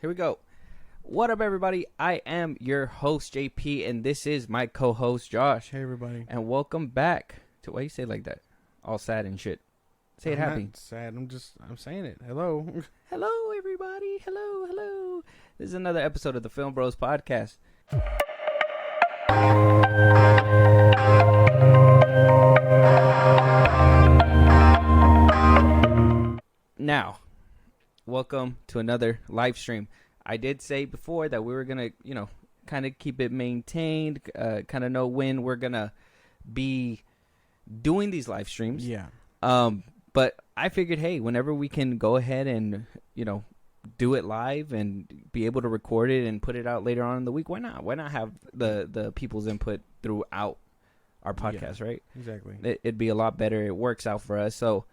Here we go. What up, everybody? I am your host, JP, and this is my co-host, Josh. Hey, everybody. And welcome back to... Why you say it like that? All sad and shit. Say it I'm happy. not sad. I'm saying it. Hello. Hello, everybody. Hello. This is another episode of the Film Bros Podcast. Now, welcome to another live stream. I did say before that we were going to, kind of keep it maintained, kind of know when we're going to be doing these live streams. Yeah. But I figured, hey, whenever we can go ahead and, do it live and be able to record it and put it out later on in the week, why not? Why not have the people's input throughout our podcast, right? Exactly. It'd be a lot better. It works out for us. So,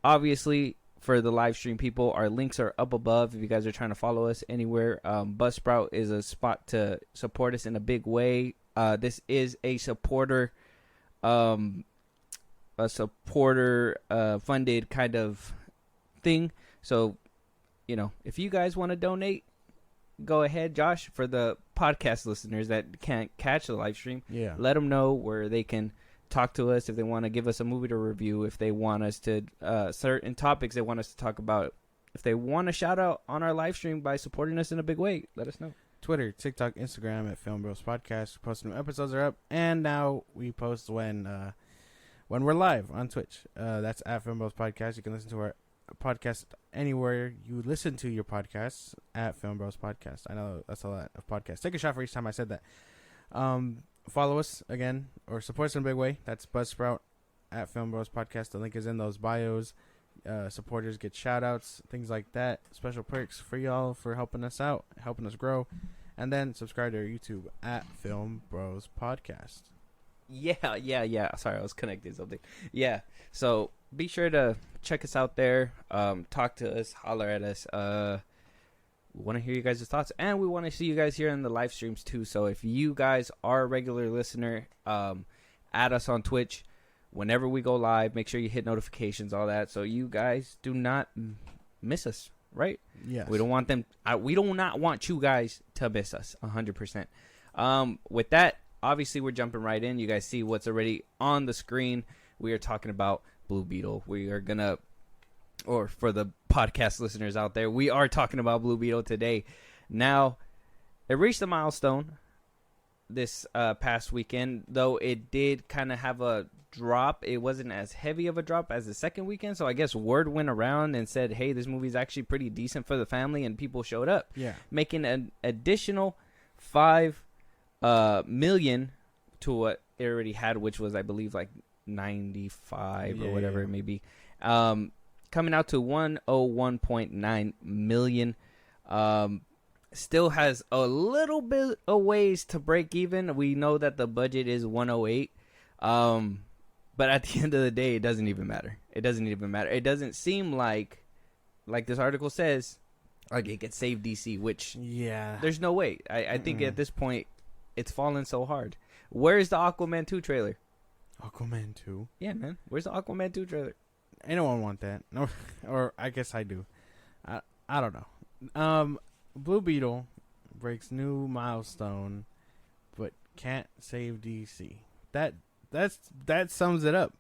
obviously, for the live stream people, our links are up above if you guys are trying to follow us anywhere. Buzzsprout is a spot to support us in a big way. This is a supporter funded kind of thing. So, if you guys want to donate, go ahead. Josh, for the podcast listeners that can't catch the live stream, let them know where they can talk to us if they want to give us a movie to review, if they want us to certain topics they want us to talk about, if they want a shout out on our live stream by supporting us in a big way, let us know. Twitter, TikTok, Instagram at Film Bros Podcast. Post new episodes are up, and now we post when we're live on Twitch. That's at Film Bros Podcast. You can listen to our podcast anywhere you listen to your podcasts at Film Bros Podcast. I know that's a lot of podcasts. Take a shot for each time I said that. Follow us again or support us in a big way. That's Buzzsprout at Film Bros Podcast. The link is in those bios. Supporters get shout outs, things like that. Special perks for y'all for helping us out, helping us grow. And then subscribe to our YouTube at Film Bros Podcast. Yeah. Sorry, I was connecting something. Yeah. So be sure to check us out there. Talk to us, holler at us. We want to hear you guys' thoughts, and we want to see you guys here in the live streams too. So if you guys are a regular listener, add us on Twitch whenever we go live. Make sure you hit notifications, all that, so you guys do not miss us. Right? Yes. We don't want them. We do not want you guys to miss us. 100%. With that, obviously we're jumping right in. You guys see what's already on the screen. We are talking about Blue Beetle. We are gonna. Or for the podcast listeners out there, we are talking about Blue Beetle today. Now, it reached a milestone this past weekend, though it did kind of have a drop. It wasn't as heavy of a drop as the second weekend, so I guess word went around and said, hey, this movie's actually pretty decent for the family, and people showed up. Yeah. Making an additional $5 million to what it already had, which was, I believe, like 95 or whatever it may be. Coming out to 101.9 million. Still has a little bit of ways to break even. We know that the budget is 108. But at the end of the day, it doesn't even matter. It doesn't seem like this article says, like it could save DC, which there's no way. I think at this point, it's fallen so hard. Where's the Aquaman 2 trailer? Aquaman 2? Yeah, man. Where's the Aquaman 2 trailer? Anyone want that? No, or I guess I do. I don't know. Blue Beetle breaks new milestone, but can't save DC. That sums it up.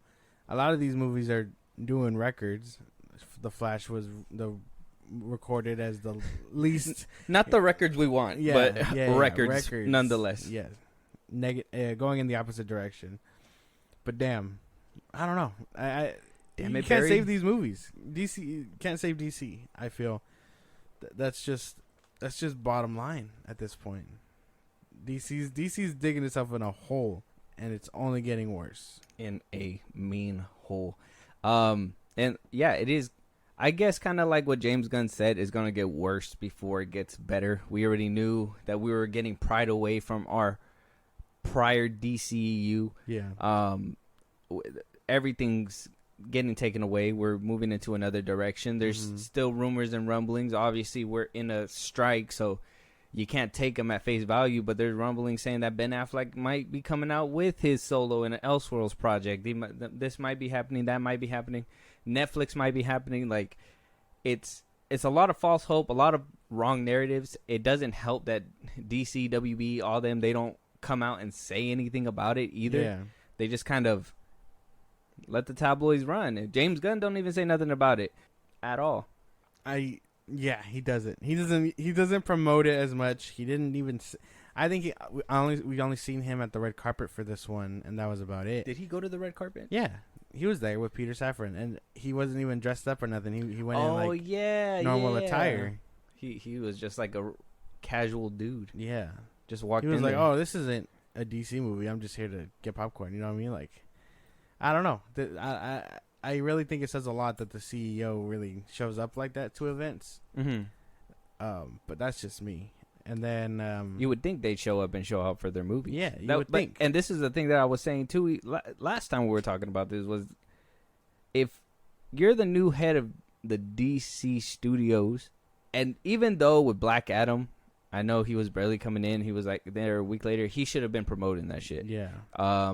A lot of these movies are doing records. The Flash was recorded as the least. Not the records we want, but records nonetheless. Yes, going in the opposite direction. But damn, I don't know. You can't save these movies. DC can't save DC. I feel that's just bottom line at this point. DC's digging itself in a hole, and it's only getting worse. In a mean hole. And yeah, it is. I guess kind of like what James Gunn said, is going to get worse before it gets better. We already knew that we were getting pried away from our prior DCEU. Yeah. Everything's getting taken away. We're moving into another direction. There's still rumors and rumblings. Obviously, we're in a strike, so you can't take them at face value, but there's rumblings saying that Ben Affleck might be coming out with his solo in an Elseworlds project. This might be happening. That might be happening. Netflix might be happening. Like, it's it's a lot of false hope, a lot of wrong narratives. It doesn't help that DC, WB, all them, they don't come out and say anything about it either. Yeah. They just kind of let the tabloids run. James Gunn don't even say nothing about it at all. Yeah, he doesn't. He doesn't promote it as much. He didn't even. I think we only seen him at the red carpet for this one, and that was about it. Did he go to the red carpet? Yeah, he was there with Peter Safran, and he wasn't even dressed up or nothing. He went in like normal attire. He was just like a casual dude. Yeah, just walked in. He was like, there. "Oh, this isn't a DC movie. I'm just here to get popcorn." You know what I mean? Like, I don't know. I really think it says a lot that the CEO really shows up like that to events. Mm-hmm. But that's just me. And then you would think they'd show up and show out for their movie. Yeah, you would think. And this is the thing that I was saying too. Last time we were talking about this was, if you're the new head of the DC studios, and even though with Black Adam, I know he was barely coming in. He was like there a week later. He should have been promoting that shit. Yeah.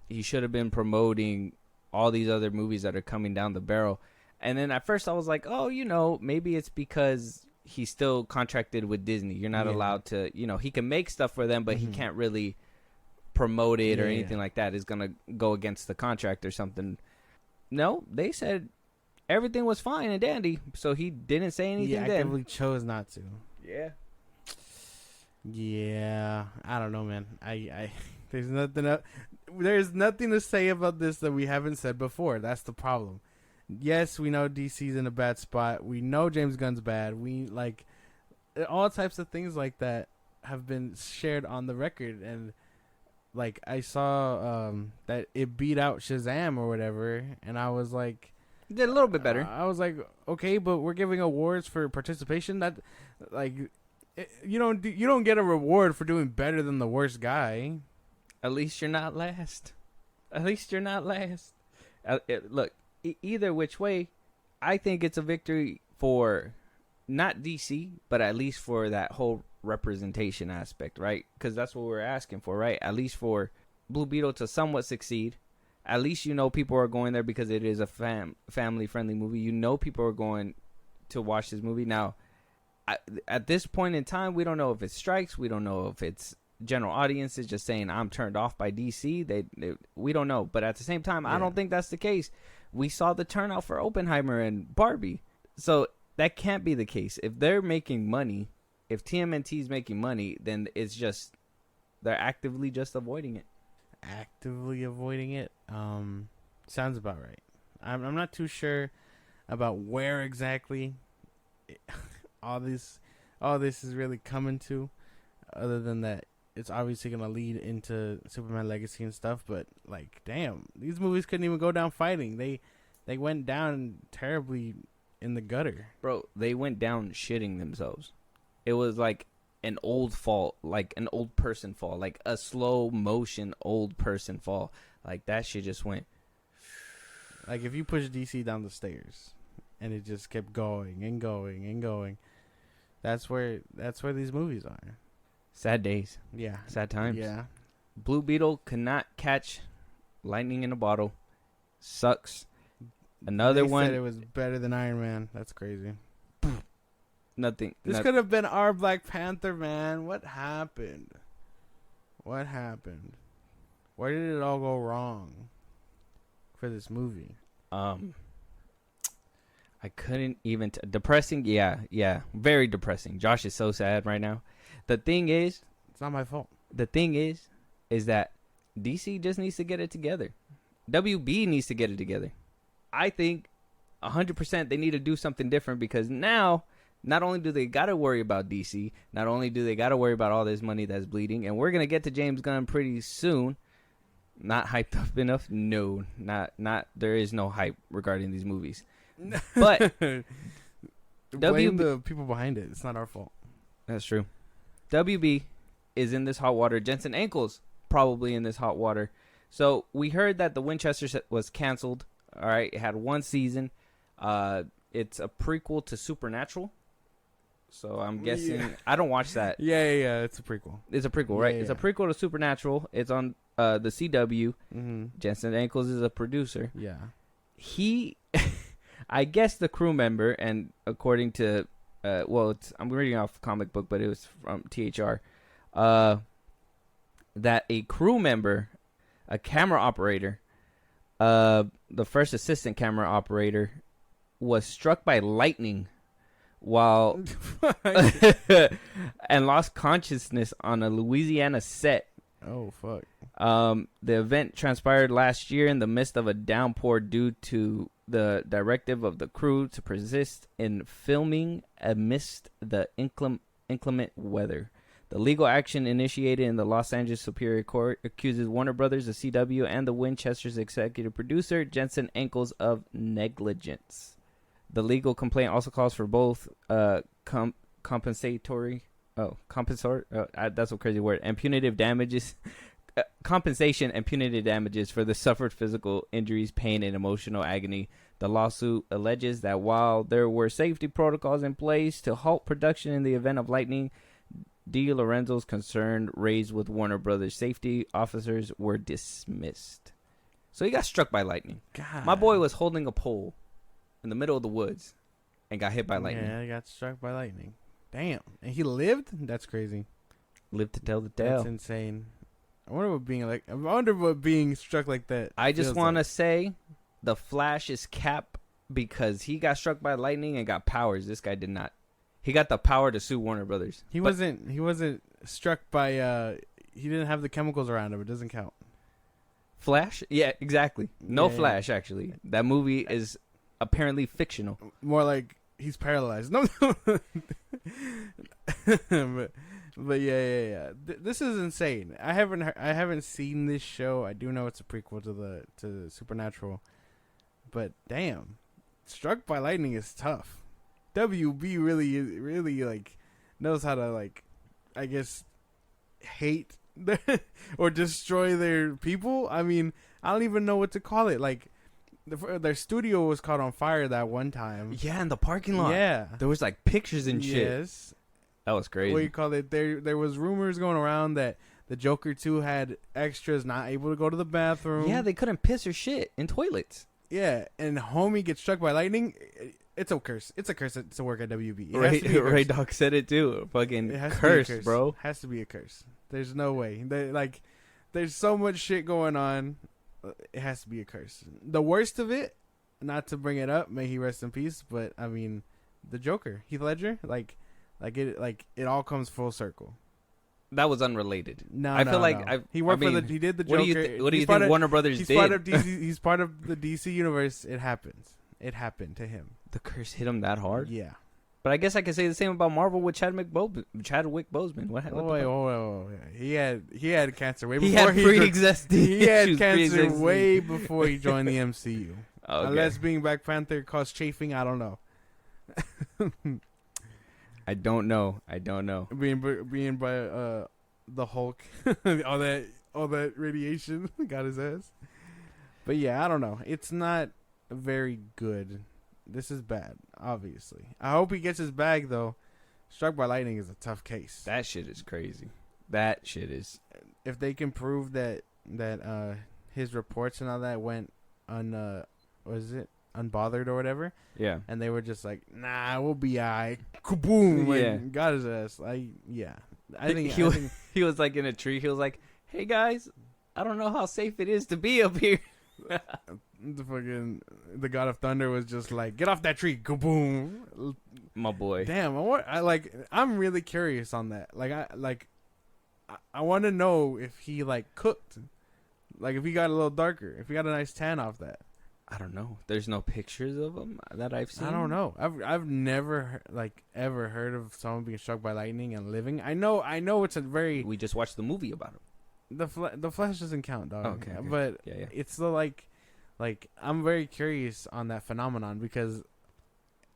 He should have been promoting all these other movies that are coming down the barrel. And then at first I was like, oh, maybe it's because he's still contracted with Disney. You're not allowed to, he can make stuff for them, but he can't really promote it or anything like that. It's going to go against the contract or something. No, they said everything was fine and dandy, so he didn't say anything He actively chose not to. Yeah. Yeah, I don't know, man. There's nothing to say about this that we haven't said before. That's the problem. Yes, we know DC's in a bad spot. We know James Gunn's bad. We like all types of things like that have been shared on the record, and like I saw that it beat out Shazam or whatever, and I was like, did a little bit better. I was like, okay, but we're giving awards for participation. That like you don't get a reward for doing better than the worst guy. At least you're not last. Look, either which way, I think it's a victory for not DC, but at least for that whole representation aspect, right? Because that's what we're asking for, right? At least for Blue Beetle to somewhat succeed. At least people are going there because it is a family-friendly movie. People are going to watch this movie. Now, at this point in time, we don't know if it's strikes. We don't know if it's general audiences just saying I'm turned off by DC. We don't know, but at the same time, I don't think that's the case. We saw the turnout for Oppenheimer and Barbie, so that can't be the case. If they're making money, if TMNT is making money, then it's just they're actively just avoiding it. Actively avoiding it. Sounds about right. I'm not too sure about where exactly all this is really coming to, other than that. It's obviously going to lead into Superman Legacy and stuff, but, like, damn, these movies couldn't even go down fighting. They went down terribly in the gutter. Bro, they went down shitting themselves. It was like an old fall, like an old person fall, like a slow motion old person fall. Like, that shit just went. Like, if you push DC down the stairs and it just kept going and going and going, that's where these movies are. Sad days. Yeah. Sad times. Yeah. Blue Beetle cannot catch lightning in a bottle. Sucks. Another one. Said it was better than Iron Man. That's crazy. Nothing. This could have been our Black Panther, man. What happened? Where did it all go wrong for this movie? I couldn't even. Depressing. Yeah. Very depressing. Josh is so sad right now. The thing is, it's not my fault. The thing is that DC just needs to get it together. WB needs to get it together. I think 100% they need to do something different, because now not only do they got to worry about DC, not only do they got to worry about all this money that's bleeding, and we're going to get to James Gunn pretty soon. Not hyped up enough? No, not. There is no hype regarding these movies. But blame the people behind it. It's not our fault. That's true. WB is in this hot water. Jensen Ackles probably in this hot water. So we heard that the Winchester was canceled. All right, it had one season. It's a prequel to Supernatural. So I'm guessing I don't watch that. Yeah. It's a prequel. It's a prequel, right? Yeah. It's a prequel to Supernatural. It's on the CW. Mm-hmm. Jensen Ackles is a producer. Yeah. I guess the crew member, and according to, I'm reading off a comic book, but it was from THR, that a crew member, a camera operator, the first assistant camera operator, was struck by lightning while and lost consciousness on a Louisiana set. Oh, fuck. The event transpired last year in the midst of a downpour due to the directive of the crew to persist in filming amidst the inclement weather. The legal action initiated in the Los Angeles Superior Court accuses Warner Brothers, the CW, and the Winchester's executive producer, Jensen Ackles, of negligence. The legal complaint also calls for both compensatory, that's a crazy word, and punitive damages, compensation and punitive damages for the suffered physical injuries, pain, and emotional agony. The lawsuit alleges that while there were safety protocols in place to halt production in the event of lightning, D. Lorenzo's concern raised with Warner Brothers safety officers were dismissed. So he got struck by lightning. God. My boy was holding a pole in the middle of the woods and got hit by lightning. Yeah, he got struck by lightning. Damn. And he lived? That's crazy. Lived to tell the tale. That's insane. I wonder what being struck like that. I just want to say the Flash's cap, because he got struck by lightning and got powers. This guy did not. He got the power to sue Warner Brothers. He wasn't struck by he didn't have the chemicals around him. It doesn't count. Flash? Yeah, exactly. No Yeah, Flash, actually. That movie is apparently fictional. More like he's paralyzed. No. But yeah. This is insane. I haven't seen this show. I do know it's a prequel to Supernatural. But damn, struck by lightning is tough. WB really like knows how to, like, I guess, hate or destroy their people. I mean, I don't even know what to call it. Like, their studio was caught on fire that one time. Yeah, in the parking lot. Yeah, there was like pictures and shit. Yes, that was crazy. What do you call it? There was rumors going around that the Joker 2 had extras not able to go to the bathroom. Yeah, they couldn't piss or shit in toilets. Yeah, and homie gets struck by lightning. It's a curse. It's a curse to work at WB. Ray Doc said it too. Fucking curse, bro. Has to be a curse. There's no way. There's so much shit going on. It has to be a curse. The worst of it, not to bring it up, may he rest in peace, but I mean, the Joker, Heath Ledger, it all comes full circle. That was unrelated. I feel like he worked for he did the Joker. What do you think Warner Brothers did? He's part of the DC universe. It happens. It happened to him. The curse hit him that hard? Yeah. But I guess I can say the same about Marvel with Chadwick Boseman. What he had cancer way before he had pre-existing. He had cancer way before he joined the MCU. Okay. Unless being Black Panther caused chafing, I don't know. I don't know. Being by the Hulk, all that radiation got his ass. But yeah, I don't know. It's not very good. This is bad, obviously. I hope he gets his bag, though. Struck by lightning is a tough case. That shit is crazy. That shit is. If they can prove that his reports and all that went unbothered or whatever. Yeah. And they were just like, nah, we'll be alright. Kaboom! Like, yeah. Got his ass. Yeah. I think he was like in a tree. He was like, "Hey guys, I don't know how safe it is to be up here." The God of Thunder was just like, get off that tree, kaboom! My boy. Damn, I'm really curious on that. I want to know if he cooked, if he got a little darker, if he got a nice tan off that. I don't know. There's no pictures of him that I've seen. I don't know. I've never ever heard of someone being struck by lightning and living. I know it's a very. We just watched the movie about him. The Flash doesn't count, dog. Okay. But yeah. It's the I'm very curious on that phenomenon because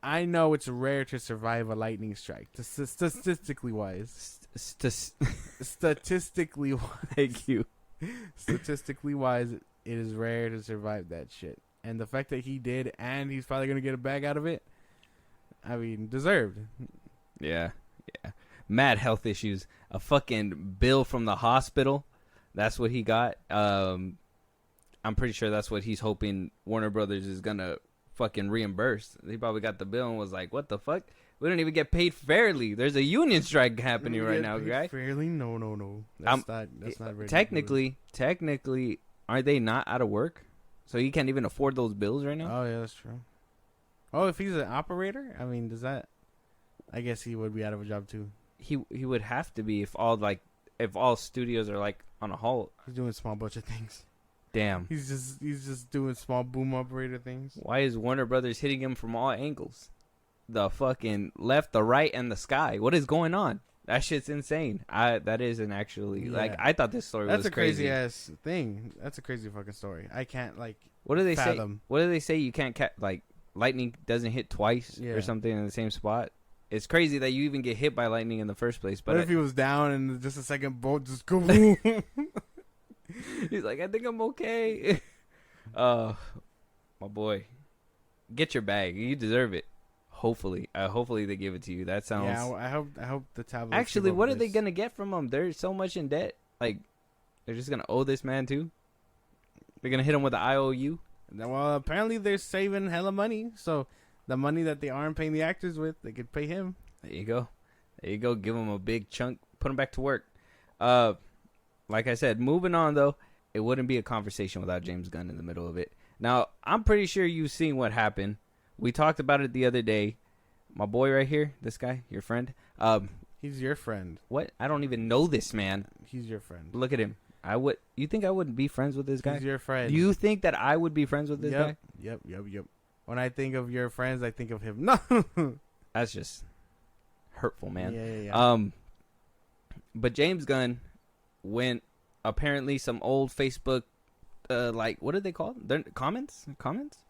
I know it's rare to survive a lightning strike. Statistically wise. Statistically wise. Thank you. Statistically wise, it is rare to survive that shit. And the fact that he did, and he's probably gonna get a bag out of it, I mean, deserved. Yeah. Mad health issues. A fucking bill from the hospital. That's what he got. I'm pretty sure that's what he's hoping Warner Brothers is gonna fucking reimbursed. They probably got the bill and was like, "What the fuck? We don't even get paid fairly. There's a union strike happening right now, guy." Fairly? No. That's not very technically, are they not out of work? So he can't even afford those bills right now. Oh yeah, that's true. Oh, if he's an operator, I mean, does that? I guess he would be out of a job too. He would have to be if all studios are like on a halt. He's doing a small bunch of things. Damn. He's just doing small boom operator things. Why is Warner Brothers hitting him from all angles? The fucking left, the right, and the sky. What is going on? That shit's insane. That isn't actually like I thought this story was crazy. That's a crazy ass thing. That's a crazy fucking story. I can't like. What do they fathom. say? What do they say? You can't like lightning doesn't hit twice or something in the same spot. It's crazy that you even get hit by lightning in the first place. But what if he was down and just a second bolt just go boom? He's like, I think I'm okay. My boy, get your bag. You deserve it. Hopefully they give it to you. That sounds. Yeah, I hope the tablets. Actually, what are they gonna get from him? They're so much in debt. Like, they're just gonna owe this man too. They're gonna hit him with the IOU. Well, apparently they're saving hella money, so the money that they aren't paying the actors with, they could pay him. There you go. Give him a big chunk. Put him back to work. Like I said, moving on though, it wouldn't be a conversation without James Gunn in the middle of it. Now, I'm pretty sure you've seen what happened. We talked about it the other day. My boy right here, this guy, your friend. He's your friend. What? I don't even know this man. He's your friend. Look at him. You think I wouldn't be friends with this guy? He's your friend. Do you think that I would be friends with this guy? Yep. When I think of your friends, I think of him. No. That's just hurtful, man. Yeah. But James Gunn went, apparently some old Facebook, like, what are they called? They're comments?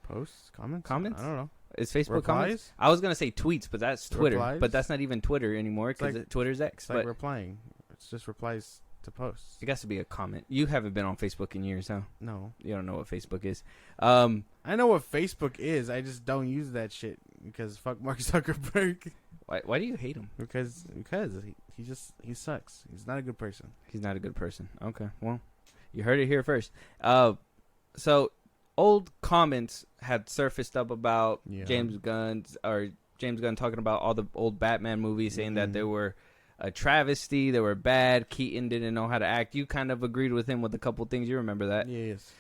Posts? Comments? Comments? I don't know. Is Facebook Replies? comments? I was going to say tweets, but that's Twitter. Replies? But that's not even Twitter anymore because Twitter's X. It's like replying. It's just replies to posts. It has to be a comment. You haven't been on Facebook in years, huh? No. You don't know what Facebook is. I know what Facebook is. I just don't use that shit because fuck Mark Zuckerberg. Why do you hate him? Because he sucks. He's not a good person. He's not a good person. Okay, well, you heard it here first. So old comments had surfaced up about James Gunn talking about all the old Batman movies, saying that they were a travesty, they were bad. Keaton didn't know how to act. You kind of agreed with him with a couple things. You remember that? Yes.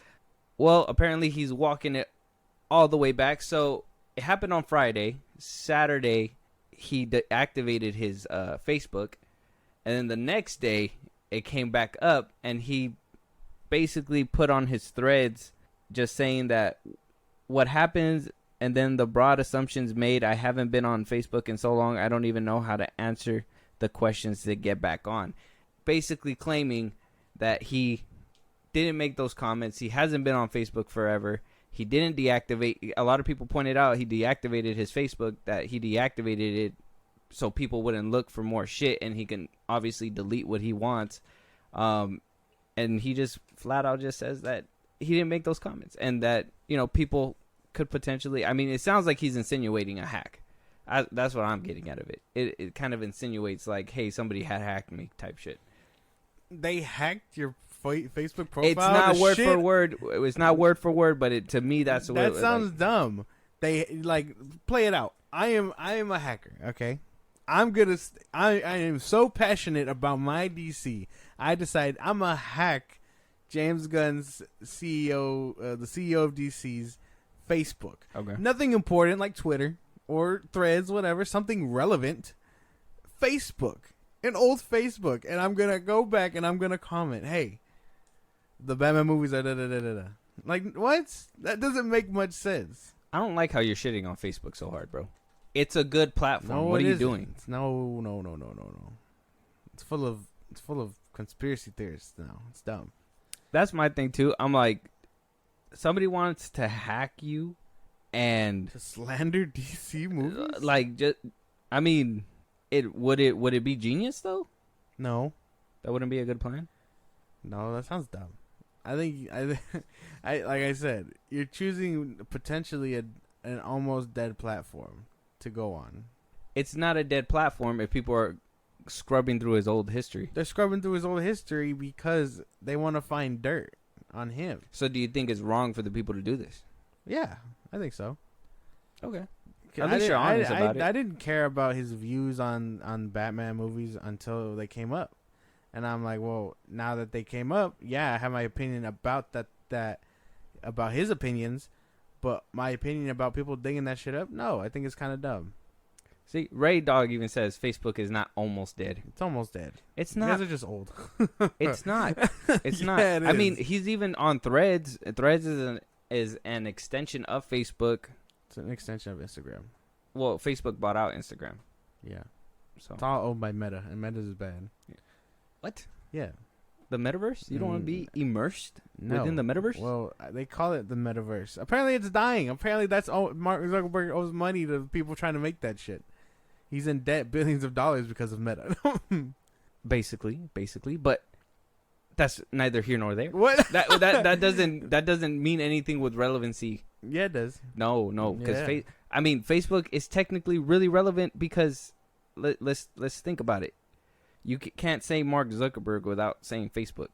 Well, apparently he's walking it all the way back. So it happened on Friday. Saturday, he deactivated his Facebook. And then the next day, it came back up. And he basically put on his threads just saying that what happens and then the broad assumptions made. I haven't been on Facebook in so long. I don't even know how to answer the questions to get back on. Basically claiming that he didn't make those comments. He hasn't been on Facebook forever. He didn't deactivate. A lot of people pointed out he deactivated his Facebook, that he deactivated it so people wouldn't look for more shit, and he can obviously delete what he wants. And he just flat out just says that he didn't make those comments, and that, you know, people could potentially, I mean, it sounds like he's insinuating a hack. That's what I'm getting out of it. It kind of insinuates like, hey, somebody had hacked me type shit. They hacked your Facebook profile? It's not word for word. It's not word for word, but to me, that's the way. That sounds dumb. They like play it out. I am a hacker. Okay, I am so passionate about my DC. I decide I'm a hack James Gunn's CEO, the CEO of DC's Facebook. Okay. Nothing important like Twitter or Threads, whatever. Something relevant. Facebook. An old Facebook. And I'm going to go back and I'm going to comment, hey, the Batman movies are da-da-da-da-da. Like, what? That doesn't make much sense. I don't like how you're shitting on Facebook so hard, bro. It's a good platform. No, what are you doing? No. It's full of conspiracy theorists now. It's dumb. That's my thing too. I'm like, somebody wants to hack you and to slander DC movies. Like, just, I mean, would it be genius though? No, that wouldn't be a good plan. No, that sounds dumb. I think like I said, you're choosing potentially an almost dead platform to go on. It's not a dead platform if people are scrubbing through his old history. They're scrubbing through his old history because they want to find dirt on him. So do you think it's wrong for the people to do this? Yeah, I think so. Okay. At least you're honest about it. I didn't care about his views on Batman movies until they came up, and I'm like, well, now that they came up, yeah, I have my opinion about that about his opinions, but my opinion about people digging that shit up, no, I think it's kind of dumb. See, Ray Dog even says Facebook is not almost dead. It's almost dead. It's You not. guys are just old. It's not. It's Yeah, not. it I is. mean, he's even on Threads. Threads is an extension of Facebook. It's an extension of Instagram. Well, Facebook bought out Instagram. Yeah. So It's all owned by Meta, and Meta is bad. what? Yeah. The metaverse? You don't want to be immersed within the metaverse? Well, they call it the metaverse. Apparently, it's dying. Apparently, that's all Mark Zuckerberg owes money to people trying to make that shit. He's in debt billions of dollars because of Meta. Basically, but that's neither here nor there. What? That doesn't mean anything with relevancy. Yeah, it does. No, because Yeah. Facebook is technically really relevant because let's think about it. You can't say Mark Zuckerberg without saying Facebook.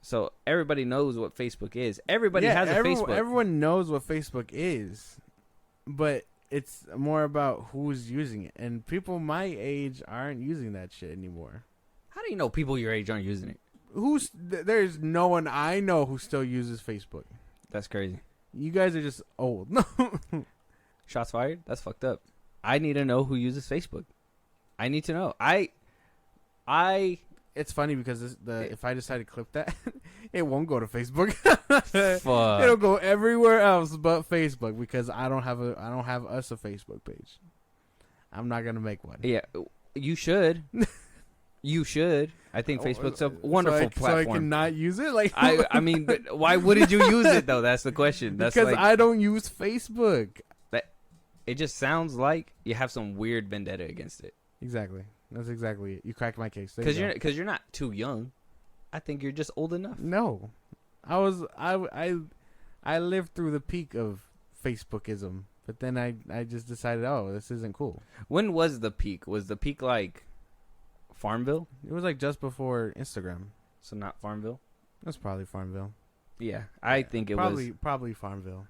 So everybody knows what Facebook is. Everybody has a Facebook. Everyone knows what Facebook is, but it's more about who's using it. And people my age aren't using that shit anymore. How do you know people your age aren't using it? There's no one I know who still uses Facebook. That's crazy. You guys are just old. Shots fired? That's fucked up. I need to know who uses Facebook. I need to know. It's funny because if I decide to clip that, it won't go to Facebook. Fuck. It'll go everywhere else but Facebook because I don't have us a Facebook page. I'm not gonna make one. Yeah, you should. You should. I think Facebook's a wonderful platform. So I cannot use it. Like I mean, but why wouldn't you use it though? That's the question. That's because like, I don't use Facebook. it just sounds like you have some weird vendetta against it. Exactly. That's exactly it. You cracked my case. Because you're not too young. I think you're just old enough. No, I lived through the peak of Facebookism, but then I just decided, oh, this isn't cool. When was the peak? Was the peak like Farmville? It was like just before Instagram. So not Farmville? That's probably Farmville. Yeah, I think it was probably Farmville.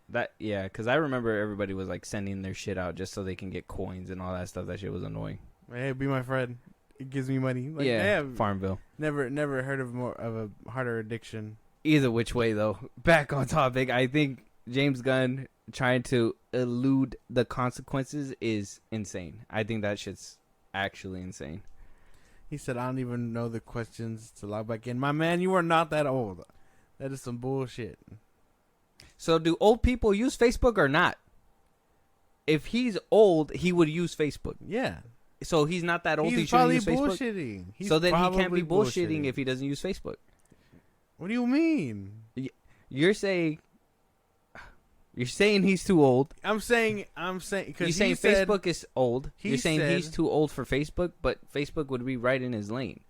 that. Yeah, because I remember everybody was like sending their shit out just so they can get coins and all that stuff. That shit was annoying. Hey, be my friend. It gives me money. Like, yeah, Farmville. Never heard of more of a harder addiction. Either which way, though, back on topic, I think James Gunn trying to elude the consequences is insane. I think that shit's actually insane. He said, I don't even know the questions to log back in. My man, you are not that old. That is some bullshit. So do old people use Facebook or not? If he's old, he would use Facebook. Yeah. So he's not that old. He's he shouldn't use probably Facebook. bullshitting. So then he can't be bullshitting if he doesn't use Facebook. What do you mean? You're saying he's too old. I'm saying because You're saying Facebook is old. You're saying said- he's too old for Facebook, but Facebook would be right in his lane.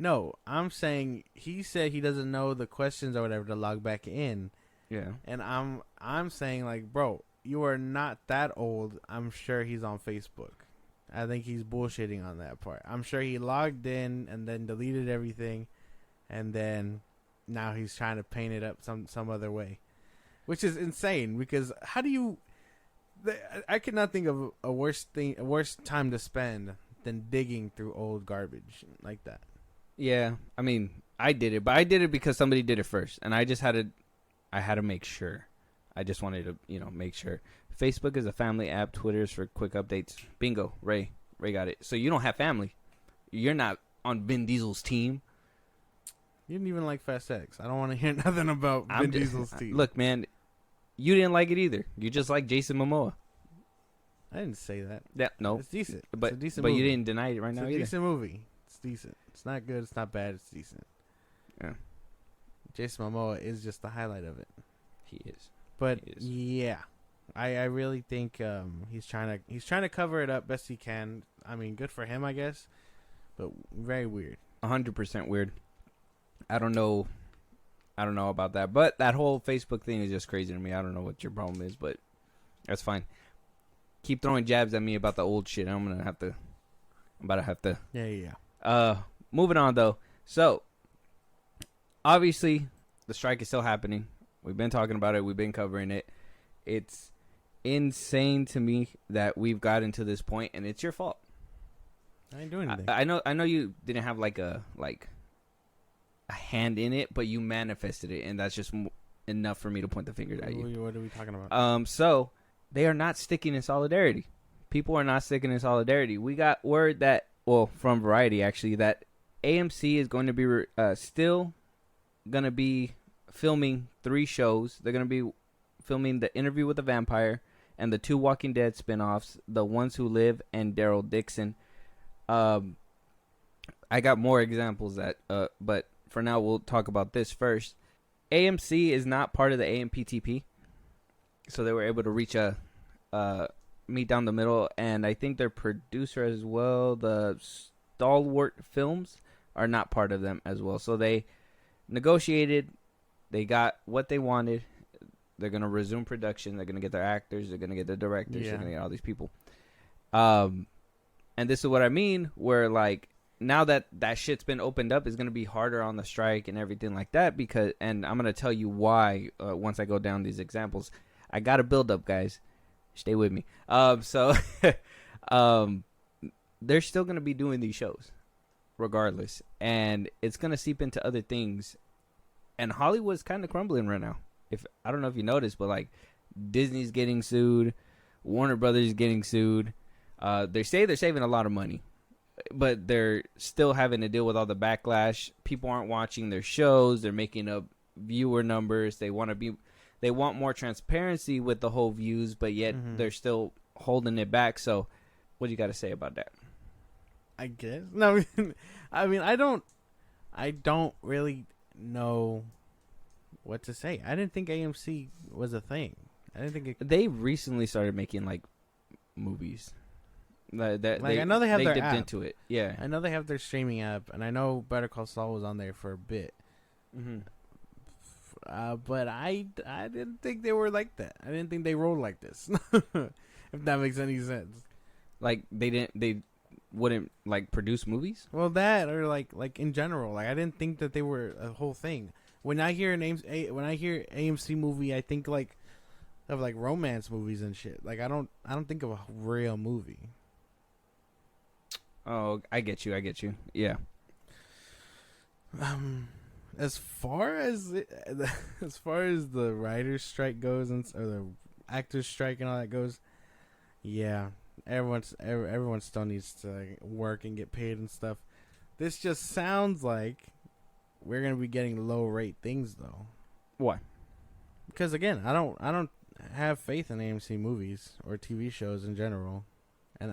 No, I'm saying he said he doesn't know the questions or whatever to log back in. Yeah. And I'm saying, like, bro, you are not that old. I'm sure he's on Facebook. I think he's bullshitting on that part. I'm sure he logged in and then deleted everything, and then now he's trying to paint it up some other way, which is insane. Because how do you? I cannot think of a worse time to spend than digging through old garbage like that. Yeah, I mean, I did it, but I did it because somebody did it first, and I just had to make sure. I just wanted to, make sure. Facebook is a family app. Twitter is for quick updates. Bingo, Ray got it. So you don't have family. You're not on Vin Diesel's team. You didn't even like Fast X. I don't want to hear nothing about Vin Diesel's team. Look, man, you didn't like it either. You just like Jason Momoa. I didn't say that. Yeah, no, It's decent. but it's a decent but movie. you didn't deny it right now It's a either. decent movie. It's decent. It's not good. It's not bad. It's decent. Yeah, Jason Momoa is just the highlight of it. he is. But He is. yeah, I really think he's trying to cover it up best he can. I mean, good for him, I guess. But very weird. 100% weird. I don't know about that, but that whole Facebook thing is just crazy to me. I don't know what your problem is, but that's fine. Keep throwing jabs at me about the old shit. I'm about to have to. Yeah. Moving on though. So, obviously, the strike is still happening. We've been talking about it. We've been covering it. It's insane to me that we've gotten to this point, and it's your fault. I ain't doing anything. I know you didn't have like a hand in it, but you manifested it, and that's just enough for me to point the finger at you. What are we talking about? So they are not sticking in solidarity. People are not sticking in solidarity. We got word that, well, from Variety actually, that AMC is going to be still going to be filming 3 shows. They're going to be filming The Interview with the Vampire and the 2 Walking Dead spinoffs, The Ones Who Live and Daryl Dixon. I got more examples but for now we'll talk about this first. AMC is not part of the AMPTP, so they were able to reach a meet down the middle, and I think their producer as well, the Stalwart Films, are not part of them as well. So they negotiated, they got what they wanted. They're gonna resume production. They're gonna get their actors. They're gonna get the directors. Yeah. They're gonna get all these people. And this is what I mean. Where like now that shit's been opened up, it's gonna be harder on the strike and everything like that. Because, and I'm gonna tell you why once I go down these examples. I got to build up, guys. Stay with me. So they're still gonna be doing these shows, regardless, and it's gonna seep into other things. And Hollywood's kind of crumbling right now. If I don't know if you noticed, but like Disney's getting sued, Warner Brothers is getting sued. They say they're saving a lot of money, but they're still having to deal with all the backlash. People aren't watching their shows. They're making up viewer numbers. They want more transparency with the whole views, but yet they're still holding it back. So, what do you got to say about that? I guess no. I mean, I don't really know what to say. I didn't think AMC was a thing. I didn't think they recently started making like movies. I know they have their dipped app. into it. Yeah, I know they have their streaming app, and I know Better Call Saul was on there for a bit. But I didn't think they were like that. I didn't think they rolled like this. If that makes any sense. Like they wouldn't like produce movies. Well, that or like in general, like I didn't think that they were a whole thing. When I hear AMC movie, I think like of like romance movies and shit. Like I don't think of a real movie. Oh, I get you. Yeah. As far as the writers' strike goes, or the actors' strike and all that goes, yeah, everyone still needs to like, work and get paid and stuff. This just sounds like we're gonna be getting low rate things though. Why? Because again, I don't have faith in AMC movies or TV shows in general, and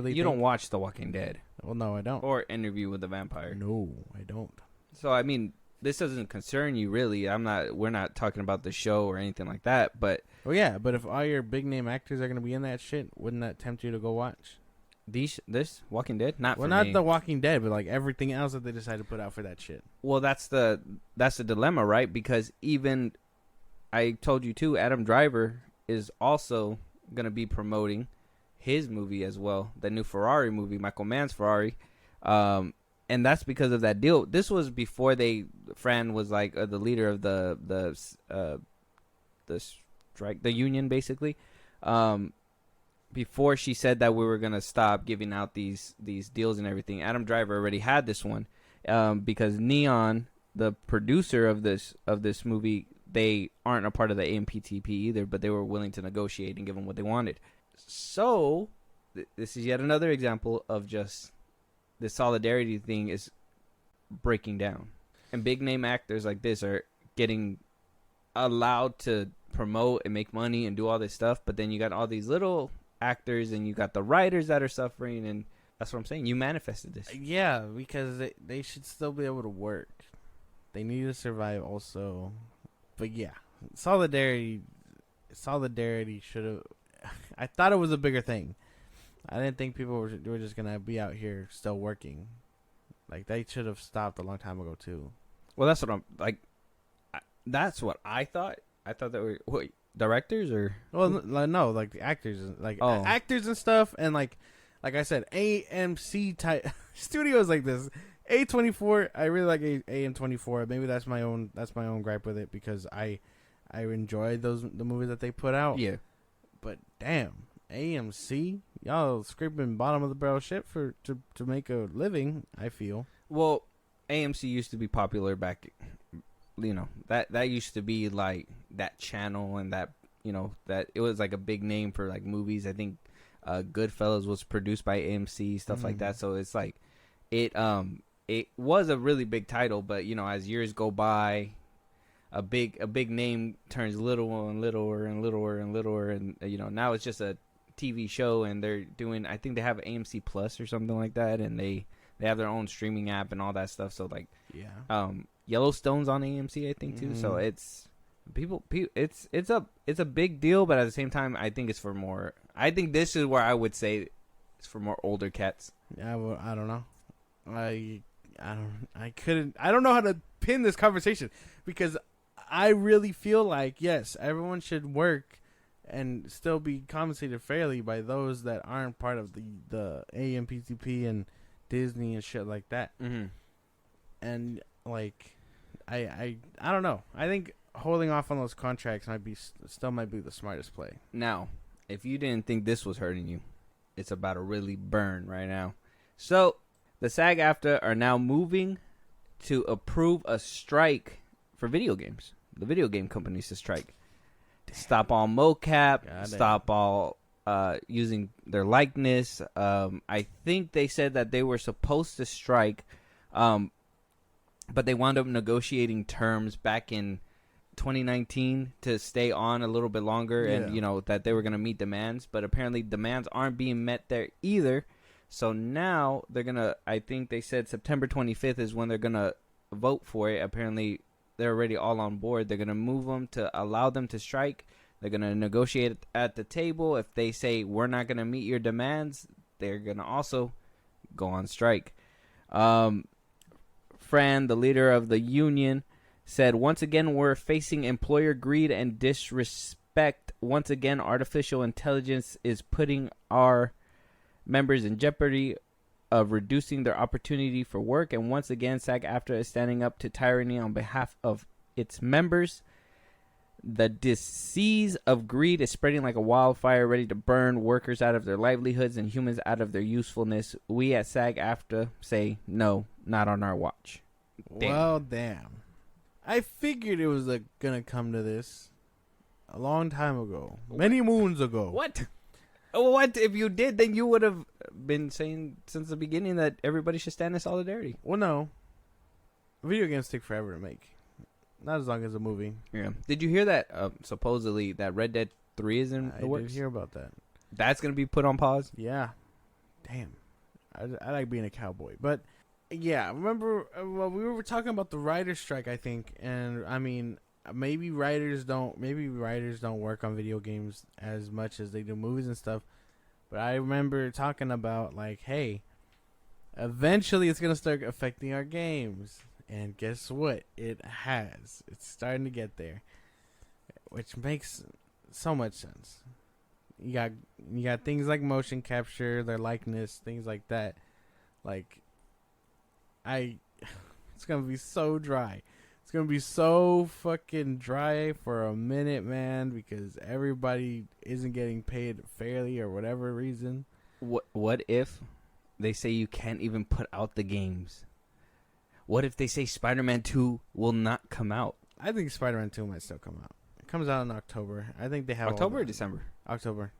you don't watch The Walking Dead. Well, no, I don't. Or Interview with the Vampire. No, I don't. So I mean, this doesn't concern you really. We're not talking about the show or anything like that. But yeah, but if all your big name actors are gonna be in that shit, wouldn't that tempt you to go watch? This Walking Dead? Not The Walking Dead, but like everything else that they decided to put out for that shit. Well, that's the dilemma, right? Because even I told you too, Adam Driver is also gonna be promoting his movie as well, the new Ferrari movie, Michael Mann's Ferrari, and that's because of that deal. This was before Fran was like the leader of the strike, the union, basically. Before she said that we were gonna stop giving out these deals and everything, Adam Driver already had this one, because Neon, the producer of this movie, they aren't a part of the AMPTP either, but they were willing to negotiate and give them what they wanted. So this is yet another example of just the solidarity thing is breaking down, and big name actors like this are getting allowed to promote and make money and do all this stuff, but then you got all these little actors and you got the writers that are suffering, and that's what I'm saying. You manifested this. Yeah, because they should still be able to work. They need to survive also. But yeah, solidarity should have. I thought it was a bigger thing. I didn't think people were just gonna be out here still working. Like they should have stopped a long time ago too. Well, that's what I'm like. That's what I thought. I thought that were directors or no, like the actors, like actors and stuff, and like I said, AMC type studios like this. A24, I really like AM24. Maybe that's my own gripe with it because I enjoy the movies that they put out. Yeah. But damn, AMC, y'all scraping bottom of the barrel shit to make a living. I feel. Well, AMC used to be popular back. That used to be like that channel, and that that it was like a big name for like movies. I think Goodfellas was produced by AMC, stuff like that. So it's like it was a really big title, but as years go by, a big name turns little and littler and littler and littler, and now it's just a TV show, and they're doing, I think they have AMC Plus or something like that, and they have their own streaming app and all that stuff. So like Yellowstone's on AMC, I think, too. So it's it's a big deal, but at the same time, I think it's for more. I think this is where I would say it's for more older cats. Yeah, well, I don't know. I don't know how to pin this conversation, because I really feel like, yes, everyone should work and still be compensated fairly by those that aren't part of the AMPTP and Disney and shit like that. Mm-hmm. And like, I don't know. I think holding off on those contracts might be the smartest play. Now, if you didn't think this was hurting you, it's about to really burn right now. So, the SAG-AFTRA are now moving to approve a strike for video games. The video game companies to strike. Stop all mocap. Stop all using their likeness. I think they said that they were supposed to strike, but they wound up negotiating terms back in 2019 to stay on a little bit longer, and that they were going to meet demands, but apparently demands aren't being met there either. So now they're going to, I think they said September 25th is when they're going to vote for it. Apparently they're already all on board. They're going to move them to allow them to strike. They're going to negotiate at the table. If they say we're not going to meet your demands, they're going to also go on strike. Fran, the leader of the union, said, once again, we're facing employer greed and disrespect. Once again, artificial intelligence is putting our members in jeopardy of reducing their opportunity for work. And once again, SAG-AFTRA is standing up to tyranny on behalf of its members. The disease of greed is spreading like a wildfire, ready to burn workers out of their livelihoods and humans out of their usefulness. We at SAG-AFTRA say, no, not on our watch. Damn. Well, damn. I figured it was gonna come to this a long time ago. Many moons ago. What? What? If you did, then you would have been saying since the beginning that everybody should stand in solidarity. Well, no. Video games take forever to make. Not as long as a movie. Yeah. Did you hear that? Supposedly that Red Dead 3 is in the works? I did hear about that. That's going to be put on pause? Yeah. Damn. I like being a cowboy. But, yeah. Remember, we were talking about the writer's strike, I think. And, I mean, maybe writers don't work on video games as much as they do movies and stuff. But I remember talking about, like, hey, eventually it's going to start affecting our games. And guess what? It has. It's starting to get there, which makes so much sense. You got things like motion capture, their likeness, things like that. Like, it's gonna be so dry. It's gonna be so fucking dry for a minute, man, because everybody isn't getting paid fairly or whatever reason. What if they say you can't even put out the games? What if they say Spider-Man 2 will not come out? I think Spider-Man 2 might still come out. It comes out in October. I think they have October or December? October.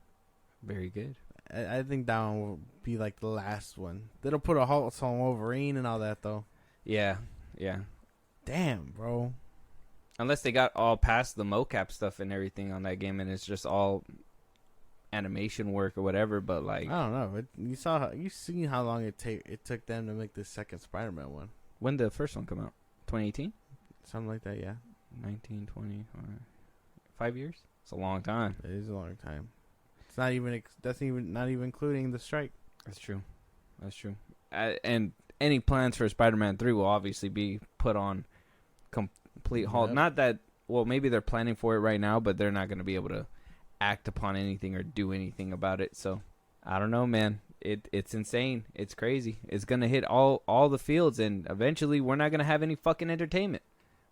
Very good. I think that one will be like the last one. They'll put a halt on Wolverine and all that, though. Yeah. Damn, bro. Unless they got all past the mocap stuff and everything on that game, and it's just all animation work or whatever. But like, I don't know. You seen how long it took them to make the second Spider-Man one. When did the first one come out? 2018? Something like that, yeah. 19, 20, 5 years? It's a long time. It is a long time. It's not even not even including the strike. That's true. And any plans for Spider-Man 3 will obviously be put on complete halt. Yep. Not that, well, maybe they're planning for it right now, but they're not going to be able to act upon anything or do anything about it. So, I don't know, man. It's insane. It's crazy. It's going to hit all the fields, and eventually we're not going to have any fucking entertainment.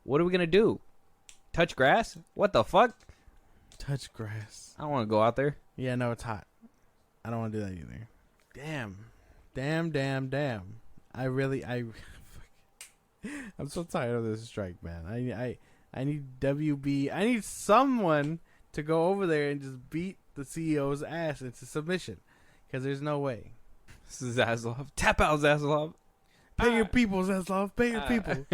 What are we going to do? Touch grass? What the fuck? Touch grass. I don't want to go out there. Yeah, no, it's hot. I don't want to do that either. Damn. I'm so tired of this strike, man. I need WB. I need someone to go over there and just beat the CEO's ass into submission. Because there's no way. Zaslav. Tap out, Zaslav. Pay your people, Zaslav. Pay your people.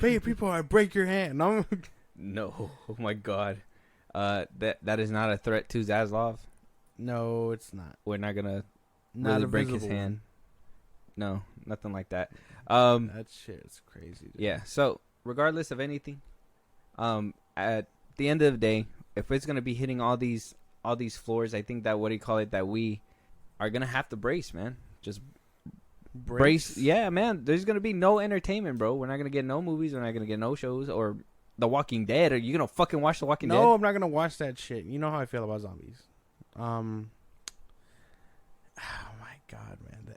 Pay your people or I break your hand. No. Oh, my God. That is not a threat to Zaslav. No, it's not. We're not going to Not really a break his visible hand. No, nothing like that. That shit is crazy. Dude. Yeah, so regardless of anything, at the end of the day, if it's going to be hitting all these floors, I think that that we are going to have to brace, man. Just brace. Yeah, man. There's going to be no entertainment, bro. We're not going to get no movies. We're not going to get no shows or The Walking Dead. Are you going to fucking watch The Walking Dead? No, I'm not going to watch that shit. You know how I feel about zombies. Oh my God, man.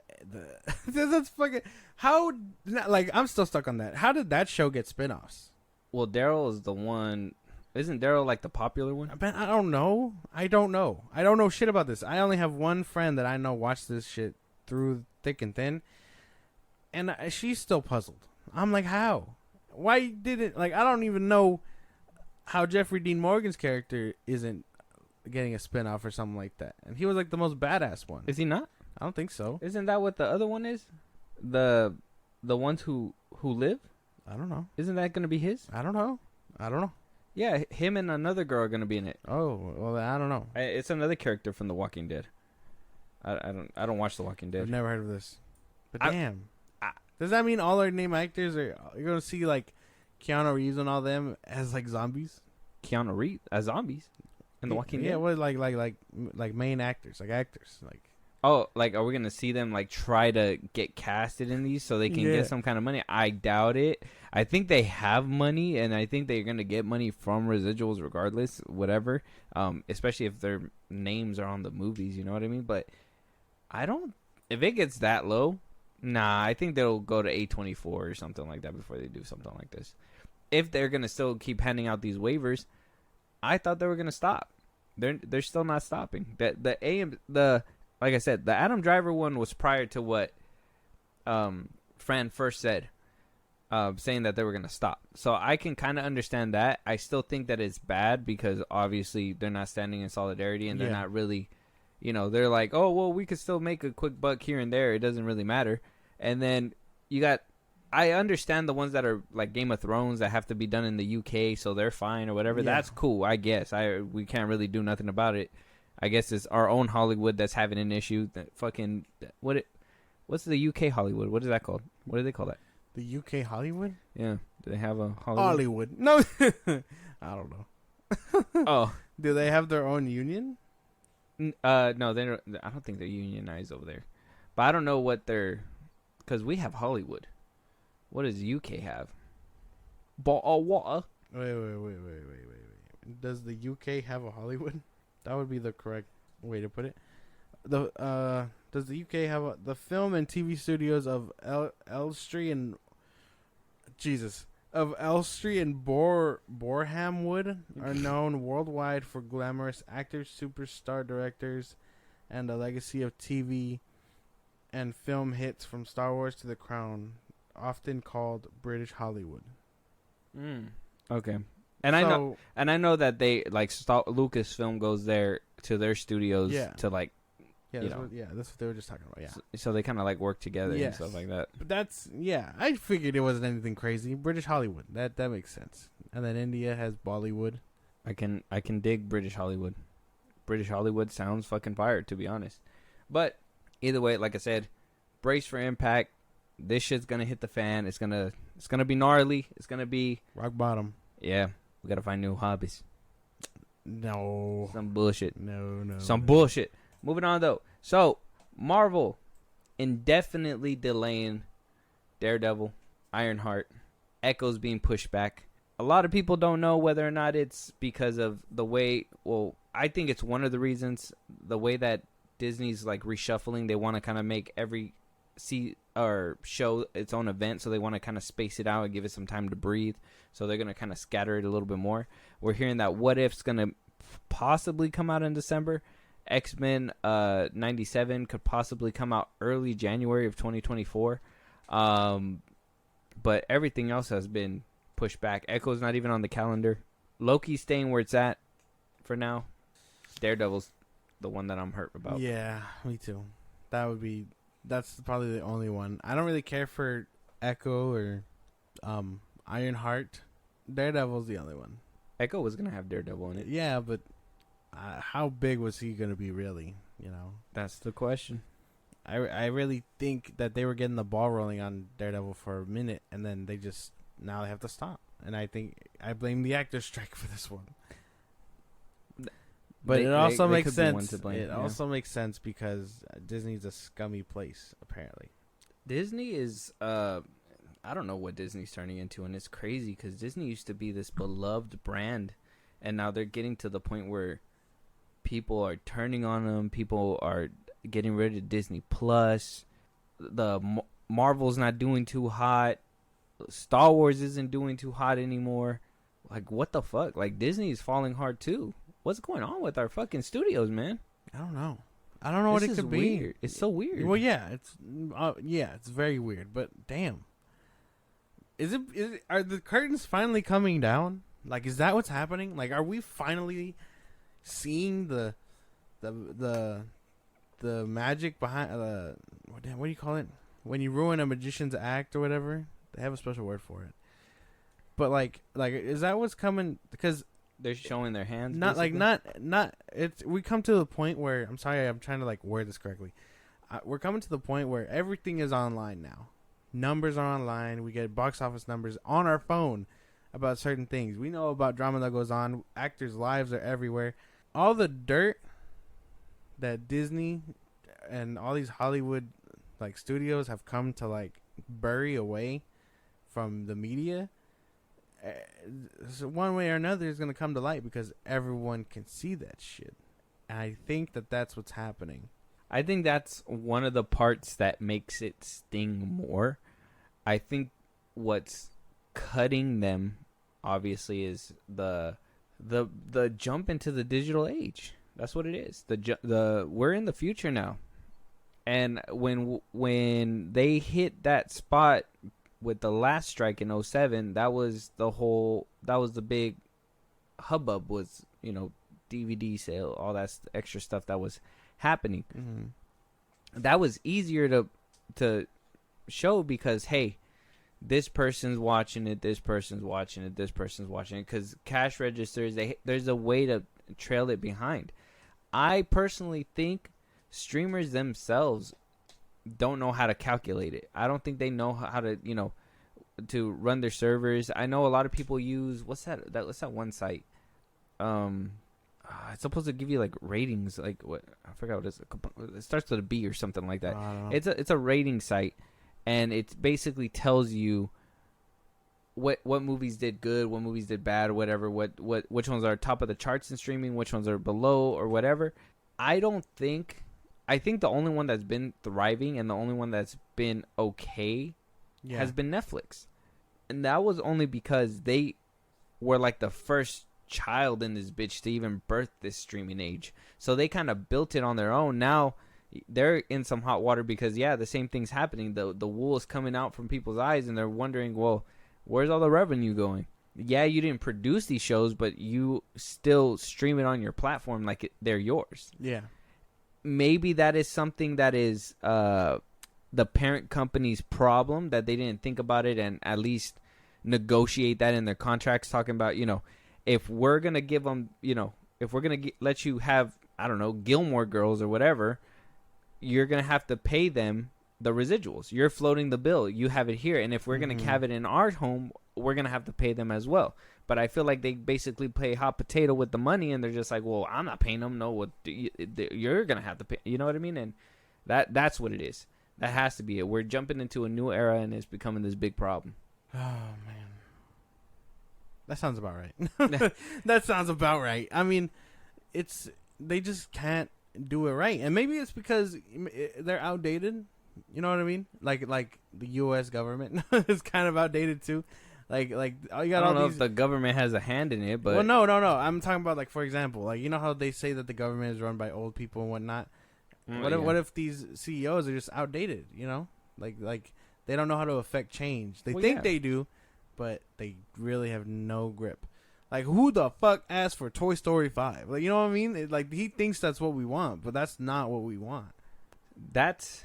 That's fucking how. Like, I'm still stuck on that. How did that show get spinoffs? Well, Daryl is the one. Isn't Daryl like the popular one? Man, I don't know. I don't know shit about this. I only have one friend that I know watched this shit through thick and thin, and she's still puzzled. I'm like, how? Why didn't like? I don't even know how Jeffrey Dean Morgan's character isn't getting a spinoff or something like that, and he was like the most badass one. Is he not? I don't think so. Isn't that what the other one is? The ones who live? I don't know. Isn't that going to be his? I don't know. Yeah, him and another girl are going to be in it. Oh, well, I don't know. It's another character from The Walking Dead. I don't watch The Walking Dead. I've never heard of this. But damn. Does that mean all our name actors are you're going to see like Keanu Reeves and all them as like zombies? Keanu Reeves as zombies in The Walking Dead? Yeah, what like main actors, like actors, like. Oh, like, are we going to see them, like, try to get casted in these so they can get some kind of money? I doubt it. I think they have money, and I think they're going to get money from residuals regardless, whatever, especially if their names are on the movies, you know what I mean? But if it gets that low, nah, I think they'll go to A24 or something like that before they do something like this. If they're going to still keep handing out these waivers, I thought they were going to stop. They're still not stopping. Like I said, the Adam Driver one was prior to what Fran first said, saying that they were going to stop. So I can kind of understand that. I still think that it's bad because obviously they're not standing in solidarity and they're not really, they're like, oh, well, we could still make a quick buck here and there. It doesn't really matter. And then I understand the ones that are like Game of Thrones that have to be done in the UK, so they're fine or whatever. Yeah. That's cool, I guess. We can't really do nothing about it. I guess it's our own Hollywood that's having an issue. That fucking what's the UK Hollywood? What is that called? What do they call that? The UK Hollywood? Yeah. Do they have a Hollywood? No, I don't know. Oh, do they have their own union? No, they don't. I don't think they're unionized over there. But I don't know what because we have Hollywood. What does UK have? Bottled water. Wait. Does the UK have a Hollywood? That would be the correct way to put it. Does the UK have the film and TV studios of Elstree and Borehamwood are known worldwide for glamorous actors, superstar directors, and a legacy of TV and film hits from Star Wars to The Crown, often called British Hollywood. Okay. And I know that they like Lucasfilm goes there to their studios to like that's what they were just talking about. Yeah, so they kind of like work together and stuff like that. But I figured it wasn't anything crazy. British Hollywood, that makes sense. And then India has Bollywood. I can dig British Hollywood. British Hollywood sounds fucking fire, to be honest. But either way, like I said, brace for impact. This shit's gonna hit the fan. It's gonna be gnarly. It's gonna be rock bottom. Yeah. We gotta find new hobbies. No. Some bullshit. No. Some bullshit. Moving on, though. So, Marvel indefinitely delaying Daredevil, Ironheart, Echo's being pushed back. A lot of people don't know whether or not it's because of the way... Well, I think it's one of the reasons. The way that Disney's, like, reshuffling. They want to kind of make every show its own event, so they want to kind of space it out and give it some time to breathe. So they're going to kind of scatter it a little bit more. We're hearing that What If's going to possibly come out in December. X-Men 97 could possibly come out early January of 2024. But everything else has been pushed back. Echo's not even on the calendar. Loki's staying where it's at for now. Daredevil's the one that I'm hurt about. Yeah, me too. That's probably the only one. I don't really care for Echo or Ironheart. Daredevil's the only one. Echo was going to have Daredevil in it. Yeah, but how big was he going to be really? That's the question. I really think that they were getting the ball rolling on Daredevil for a minute, and then now they have to stop. And I think I blame the actors' strike for this one. But it also makes sense. Also makes sense because Disney's a scummy place, apparently. Disney is, I don't know what Disney's turning into, and it's crazy because Disney used to be this beloved brand, and now they're getting to the point where people are turning on them. People are getting rid of Disney Plus. The Marvel's not doing too hot. Star Wars isn't doing too hot anymore. Like, what the fuck? Like, Disney is falling hard too. What's going on with our fucking studios, man? I don't know what it could be. Weird. It's so weird. Well, yeah, it's very weird. But damn, are the curtains finally coming down? Like, is that what's happening? Like, are we finally seeing the magic behind what do you call it when you ruin a magician's act or whatever? They have a special word for it. But like is that what's coming? Because they're showing their hands. We come to the point where I'm sorry, I'm trying to like word this correctly. We're coming to the point where everything is online now. Numbers are online. We get box office numbers on our phone about certain things. We know about drama that goes on. Actors' lives are everywhere. All the dirt that Disney and all these Hollywood like studios have come to like bury away from the media, so one way or another is going to come to light because everyone can see that shit. And I think that that's what's happening. I think that's one of the parts that makes it sting more. I think what's cutting them obviously is the jump into the digital age. That's what it is. We're in the future now. And when they hit that spot with the last strike in 2007, that was the big hubbub, was, DVD sale, all that extra stuff that was happening. Mm-hmm. That was easier to show because, hey, this person's watching it, this person's watching it, this person's watching it, because cash registers, there's a way to trail it behind. I personally think streamers themselves don't know how to calculate it. I don't think they know how to, to run their servers. I know a lot of people use, what's that one site? It's supposed to give you like ratings, like what, I forgot what it is. It starts with a B or something like that. It's a rating site, and it basically tells you what movies did good, what movies did bad, whatever, which ones are top of the charts in streaming, which ones are below or whatever. I think the only one that's been thriving and the only one that's been okay has been Netflix. And that was only because they were like the first child in this bitch to even birth this streaming age. So they kind of built it on their own. Now they're in some hot water because, the same thing's happening. The wool is coming out from people's eyes and they're wondering, well, where's all the revenue going? Yeah, you didn't produce these shows, but you still stream it on your platform like they're yours. Yeah. Maybe that is something that is the parent company's problem, that they didn't think about it and at least negotiate that in their contracts, talking about, if we're going to give them, if we're going to let you have, I don't know, Gilmore Girls or whatever, you're going to have to pay them the residuals. You're floating the bill. You have it here. And if we're going to have it in our home, we're going to have to pay them as well. But I feel like they basically play hot potato with the money, and they're just like, well, I'm not paying them. No, you're going to have to pay. You know what I mean? And that's what it is. That has to be it. We're jumping into a new era, and it's becoming this big problem. Oh, man. That sounds about right. That sounds about right. I mean, they just can't do it right. And maybe it's because they're outdated. You know what I mean? Like the U.S. government is kind of outdated too. Like you got I don't all know these. if the government has a hand in it, but Well, no. I'm talking about, like, for example, like, you know how they say that the government is run by old people and whatnot. What if these CEOs are just outdated? You know, like they don't know how to affect change. They think they do, but they really have no grip. Like, who the fuck asked for Toy Story 5? Like, you know what I mean? Like, he thinks that's what we want, but that's not what we want. That's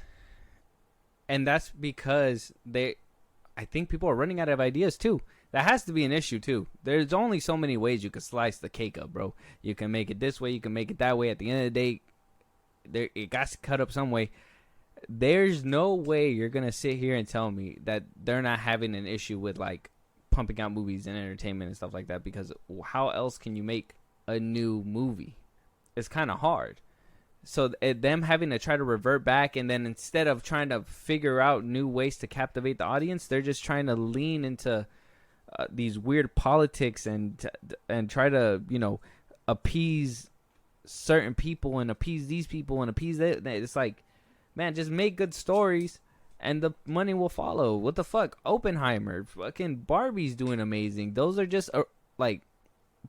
because I think people are running out of ideas too. That has to be an issue too. There's only so many ways you can slice the cake up, bro. You can make it this way, you can make it that way. At the end of the day, it got to cut up some way. There's no way you're gonna sit here and tell me that they're not having an issue with, like, pumping out movies and entertainment and stuff like that, because how else can you make a new movie? It's kind of hard. So them having to try to revert back, and then instead of trying to figure out new ways to captivate the audience, they're just trying to lean into these weird politics and try to, you know, appease certain people and appease these people and appease that. It's like, man, just make good stories and the money will follow. What the fuck? Oppenheimer, fucking Barbie's doing amazing. Those are just like,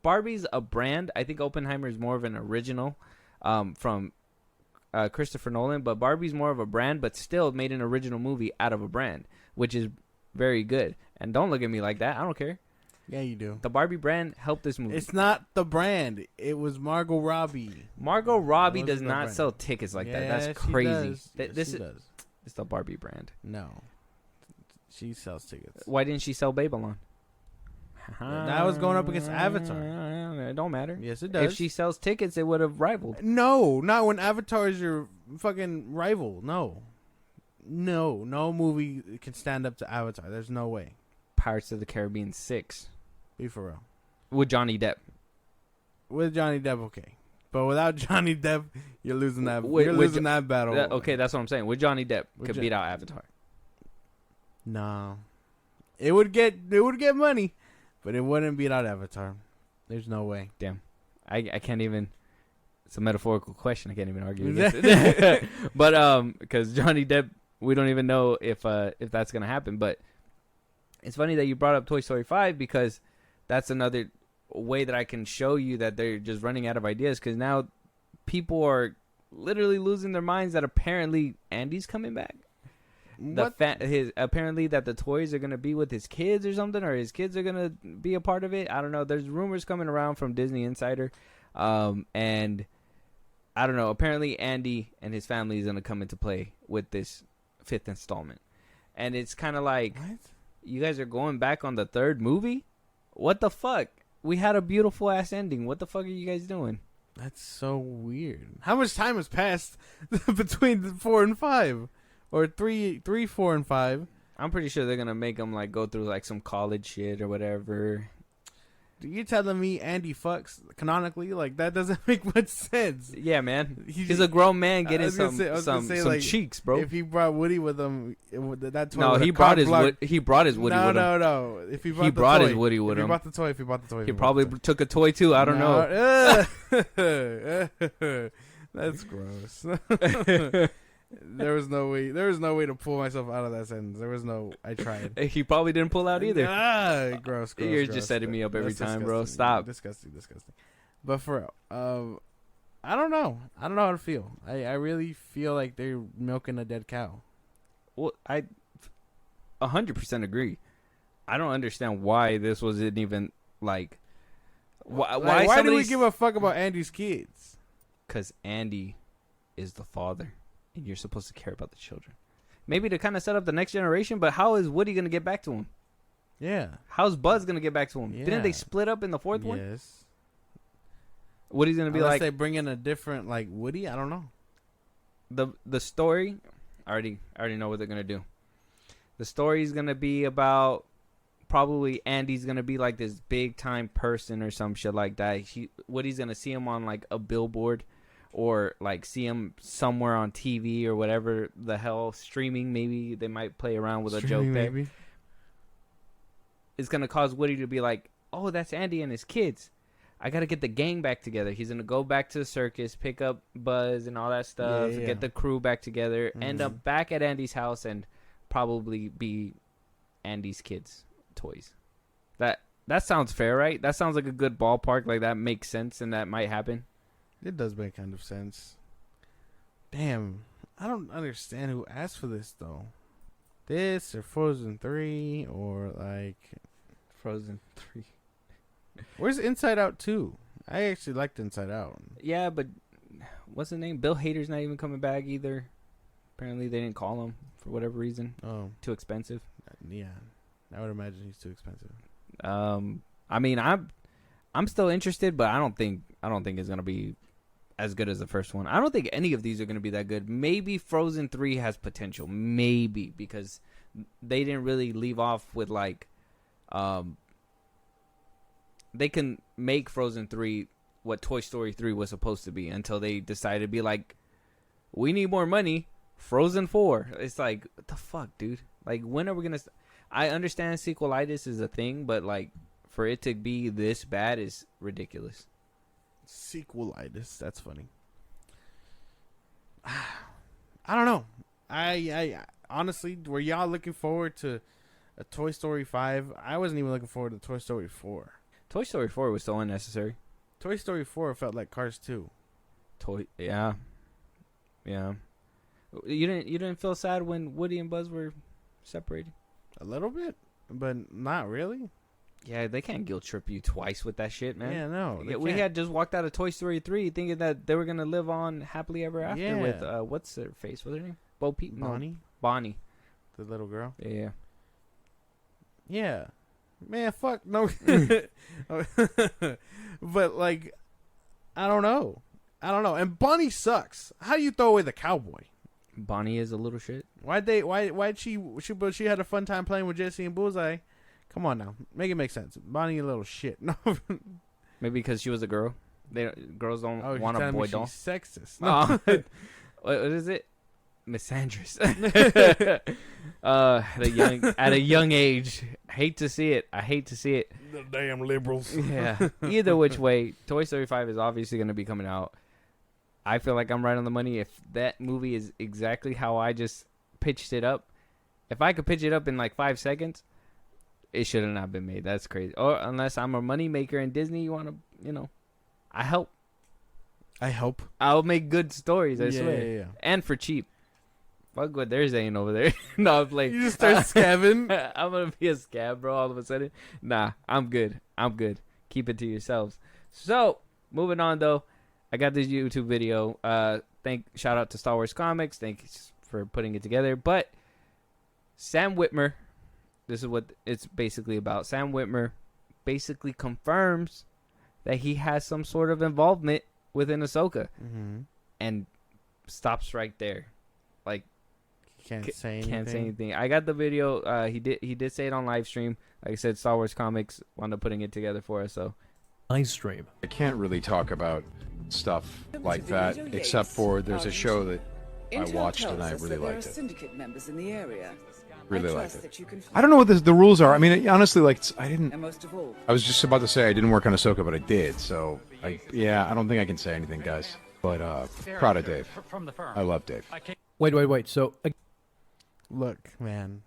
Barbie's a brand. I think Oppenheimer is more of an original from Christopher Nolan, but Barbie's more of a brand, but still made an original movie out of a brand, which is very good. And don't look at me like that. I don't care. Yeah, you do. The Barbie brand helped this movie. It's not the brand. It was Margot Robbie. Margot Robbie does not sell tickets like that. That's crazy. This is it's the Barbie brand. No, she sells tickets. Why didn't she sell Babylon? That was going up against Avatar. It don't matter. Yes, it does. If she sells tickets, it would have rivaled. No, not when Avatar is your fucking rival. No movie can stand up to Avatar. There's no way. Pirates of the Caribbean 6. Be for real. With Johnny Depp. With Johnny Depp, okay. But without Johnny Depp, you're losing that. You're losing that battle. Okay, that's what I'm saying. With Johnny Depp, could beat out Avatar. No, it would get money, but it wouldn't beat out Avatar. There's no way. Damn, I can't even. It's a metaphorical question. I can't even argue against it. But because Johnny Depp, we don't even know if that's gonna happen. But it's funny that you brought up Toy Story 5, because that's another way that I can show you that they're just running out of ideas, because now people are literally losing their minds that apparently Andy's coming back. Apparently that the toys are going to be with his kids or something, or his kids are going to be a part of it. I don't know. There's rumors coming around from Disney Insider. And I don't know. Apparently Andy and his family is going to come into play with this 5th installment. And it's kind of like, what? You guys are going back on the 3rd movie? What the fuck? We had a beautiful ass ending. What the fuck are you guys doing? That's so weird. How much time has passed between 4 and 5, or 3, 4, and 5? I'm pretty sure they're gonna make them like go through like some college shit or whatever. You're telling me Andy fucks canonically? Like, that doesn't make much sense. Yeah, man. He's a grown man getting some like, cheeks, bro. If he brought Woody with him, that toy. No, he brought his Woody with him. No. If he brought the toy, his Woody with him. If he brought the toy, he probably took a toy too. I don't know. That's gross. There was no way to pull myself out of that sentence. I tried. He probably didn't pull out either. Gross. You're just setting me up every time, bro. Stop. Disgusting. But for real, I don't know. I don't know how to feel. I really feel like they're milking a dead cow. Well, I 100% agree. I don't understand why this wasn't even like. Why do we give a fuck about Andy's kids? Because Andy is the father. And you're supposed to care about the children. Maybe to kind of set up the next generation, but how is Woody going to get back to him? Yeah. How's Buzz going to get back to him? Yeah. Didn't they split up in the 4th one? Yes. Woody's going to be Unless they bring in a different, like, Woody? I don't know. The story, I already know what they're going to do. The story is going to be about probably Andy's going to be like this big time person or some shit like that. Woody's going to see him on like a billboard, or like see him somewhere on TV or whatever the hell, streaming. Maybe they might play around with a joke there. Maybe. It's going to cause Woody to be like, oh, that's Andy and his kids. I got to get the gang back together. He's going to go back to the circus, pick up Buzz and all that stuff, get the crew back together, end up back at Andy's house, and probably be Andy's kids' toys. That sounds fair, right? That sounds like a good ballpark. Like, that makes sense, and that might happen. It does make kind of sense. Damn, I don't understand who asked for this though. This or Frozen 3 or like Frozen 3. Where's Inside Out 2? I actually liked Inside Out. Yeah, but what's the name? Bill Hader's not even coming back either. Apparently, they didn't call him for whatever reason. Oh, too expensive. Yeah, I would imagine he's too expensive. I mean, I'm still interested, but I don't think it's gonna be as good as the first one. I don't think any of these are gonna be that good. Maybe Frozen 3 has potential, maybe because they didn't really leave off with like, they can make Frozen 3 what Toy Story 3 was supposed to be until they decided to be like, we need more money. Frozen 4. It's like, what the fuck, dude? Like, when are we gonna? I understand sequelitis is a thing, but like, for it to be this bad is ridiculous. Sequelitis. That's funny. I don't know. I honestly, were y'all looking forward to a Toy Story 5? I wasn't even looking forward to Toy Story 4. Toy Story 4 was so unnecessary. Toy Story 4 felt like Cars 2. Yeah. You didn't feel sad when Woody and Buzz were separated? A little bit, but not really. Yeah, they can't guilt trip you twice with that shit, man. Yeah, no. We had just walked out of Toy Story 3 thinking that they were gonna live on happily ever after with what's her face? What's her name? Bonnie. Bonnie, the little girl. Yeah. Yeah. Man, fuck no. But like, I don't know. And Bonnie sucks. How do you throw away the cowboy? Bonnie is a little shit. Why'd she had a fun time playing with Jesse and Bullseye? Come on now, make it make sense. Bonnie a little shit. No. Maybe because she was a girl. Girls don't want a boy doll. She's sexist. No. What is it? Misandrous. At a young age. Hate to see it. I hate to see it. The damn liberals. Yeah. Either which way, Toy Story 5 is obviously going to be coming out. I feel like I'm right on the money. If that movie is exactly how I just pitched it up, if I could pitch it up in like 5 seconds, it should have not been made. That's crazy. Or unless I'm a money maker in Disney, you want to, I help. I'll make good stories, I swear. Yeah. And for cheap. Fuck what they're saying over there. No, I'm like, you just start scabbing. I'm going to be a scab, bro, all of a sudden. Nah, I'm good. Keep it to yourselves. So, moving on, though. I got this YouTube video. Shout out to Star Wars Comics. Thanks for putting it together. But Sam Witwer, this is what it's basically about. Sam Witwer basically confirms that he has some sort of involvement within Ahsoka, and stops right there. Like, can't say anything. I got the video. He did say it on live stream. Like I said, Star Wars Comics wound up putting it together for us. So live stream. I can't really talk about stuff like that, except for there's a show that I watched and I really liked it. Syndicate members in the area. Really liked it. I don't know what the rules are. I mean, honestly, like I was just about to say I didn't work on Ahsoka, but I did. So I don't think I can say anything, guys. But proud of Dave. I love Dave. Wait. So look, man,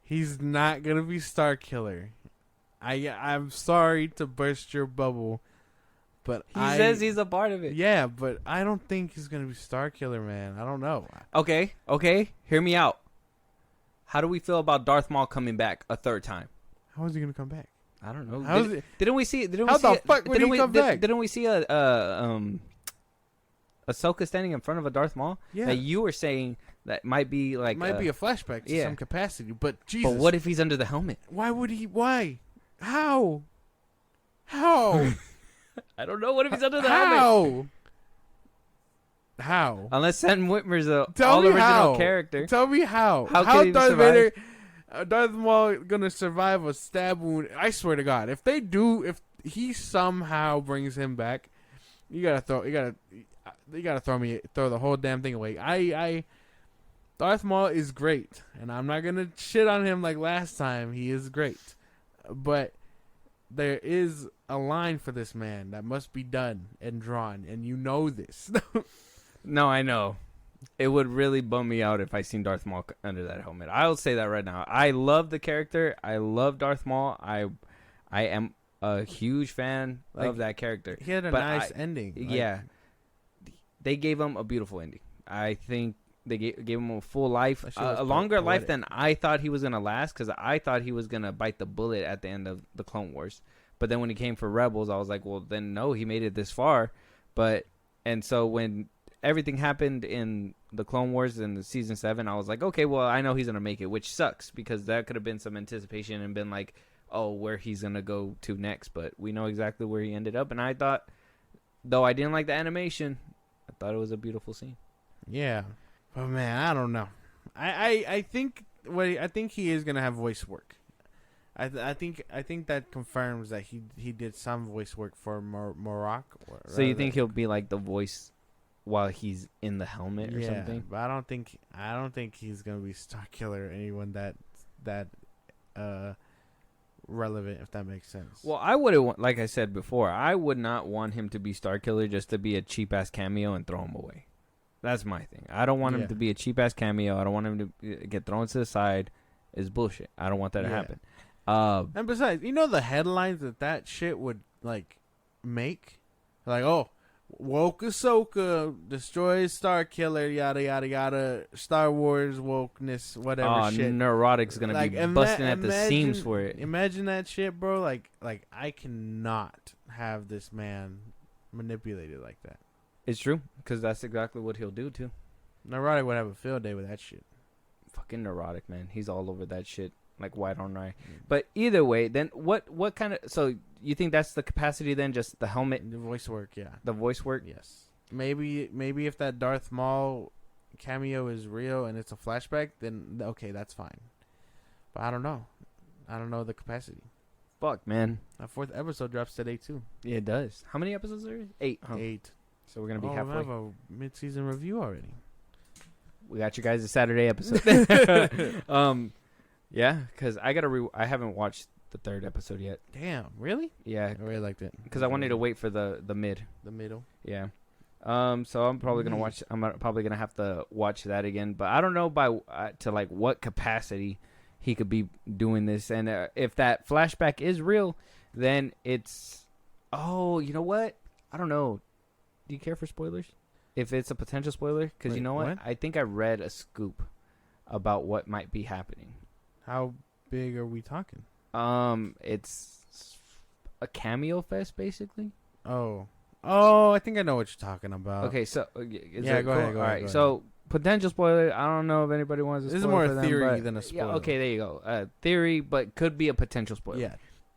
he's not gonna be Star Killer. I'm sorry to burst your bubble, but he says he's a part of it. Yeah, but I don't think he's gonna be Star Killer, man. I don't know. Okay. Hear me out. How do we feel about Darth Maul coming back a third time? How is he gonna come back? I don't know. Didn't we see? How the fuck would he come back? Didn't we see Ahsoka standing in front of a Darth Maul? Yeah. That you were saying that might be like be a flashback to some capacity, but Jesus. But what if he's under the helmet? Why would he? Why? How? I don't know. What if he's under the helmet? How? Unless Sam Witwer's original character. Tell me how. How Darth Maul gonna survive a stab wound? I swear to God, if he somehow brings him back, you gotta throw the whole damn thing away. Darth Maul is great, and I'm not gonna shit on him like last time. He is great, but there is a line for this man that must be done and drawn, and you know this. No, I know. It would really bum me out if I seen Darth Maul under that helmet. I'll say that right now. I love the character. I love Darth Maul. I am a huge fan of that character. He had a nice ending. Yeah. They gave him a beautiful ending. I think they gave him a full life, a longer life than I thought he was going to last, because I thought he was going to bite the bullet at the end of the Clone Wars. But then when he came for Rebels, I was like, well, then no, he made it this far. And so when everything happened in the Clone Wars in the season 7, I was like, okay, well, I know he's going to make it, which sucks, because that could have been some anticipation and been like, oh, where he's going to go to next. But we know exactly where he ended up. And I thought, though I didn't like the animation, I thought it was a beautiful scene. Yeah. But man, I don't know. I think he is going to have voice work. I think that confirms that he did some voice work for Morok. So you think he'll be like the voice while he's in the helmet or something? But I don't think he's gonna be Starkiller or anyone that relevant, if that makes sense. Well, I wouldn't, like I said before, I would not want him to be Starkiller just to be a cheap ass cameo and throw him away. That's my thing. I don't want him to be a cheap ass cameo. I don't want him to get thrown to the side. It's bullshit. I don't want that to happen. And besides, the headlines that shit would like make, like, oh, woke Ahsoka destroys Starkiller, yada yada yada, Star Wars wokeness, whatever shit. Neurotic's gonna be busting at the seams for it. Imagine that shit, bro. Like I cannot have this man manipulated like that. It's true, because that's exactly what he'll do too. Neurotic would have a field day with that shit. Fucking Neurotic, man. He's all over that shit. Like white on rye. But either way, then what kind of... So you think that's the capacity then? Just the helmet? The voice work, yeah. The voice work? Yes. Maybe if that Darth Maul cameo is real and it's a flashback, then okay, that's fine. But I don't know. I don't know the capacity. Fuck, man. Our 4th episode drops today, too. Yeah, it does. How many episodes are there? 8, huh? 8. So we're going to be halfway. We have a mid-season review already. We got you guys a Saturday episode. Yeah, because I haven't watched the 3rd episode yet. Damn, really? Yeah. I really liked it. Because I wanted to wait for the mid. The middle. Yeah. So I'm probably gonna watch. I'm probably gonna have to watch that again. But I don't know to like what capacity he could be doing this. And if that flashback is real, then it's. Oh, you know what? I don't know. Do you care for spoilers? If it's a potential spoiler, because you know what? I think I read a scoop about what might be happening. How big are we talking? It's a cameo fest, basically. Oh, I think I know what you're talking about. Okay, so go ahead. All right, so potential spoiler. I don't know if anybody wants to. This is more a theory than a spoiler. Yeah, okay, there you go. Theory, but could be a potential spoiler. Yeah.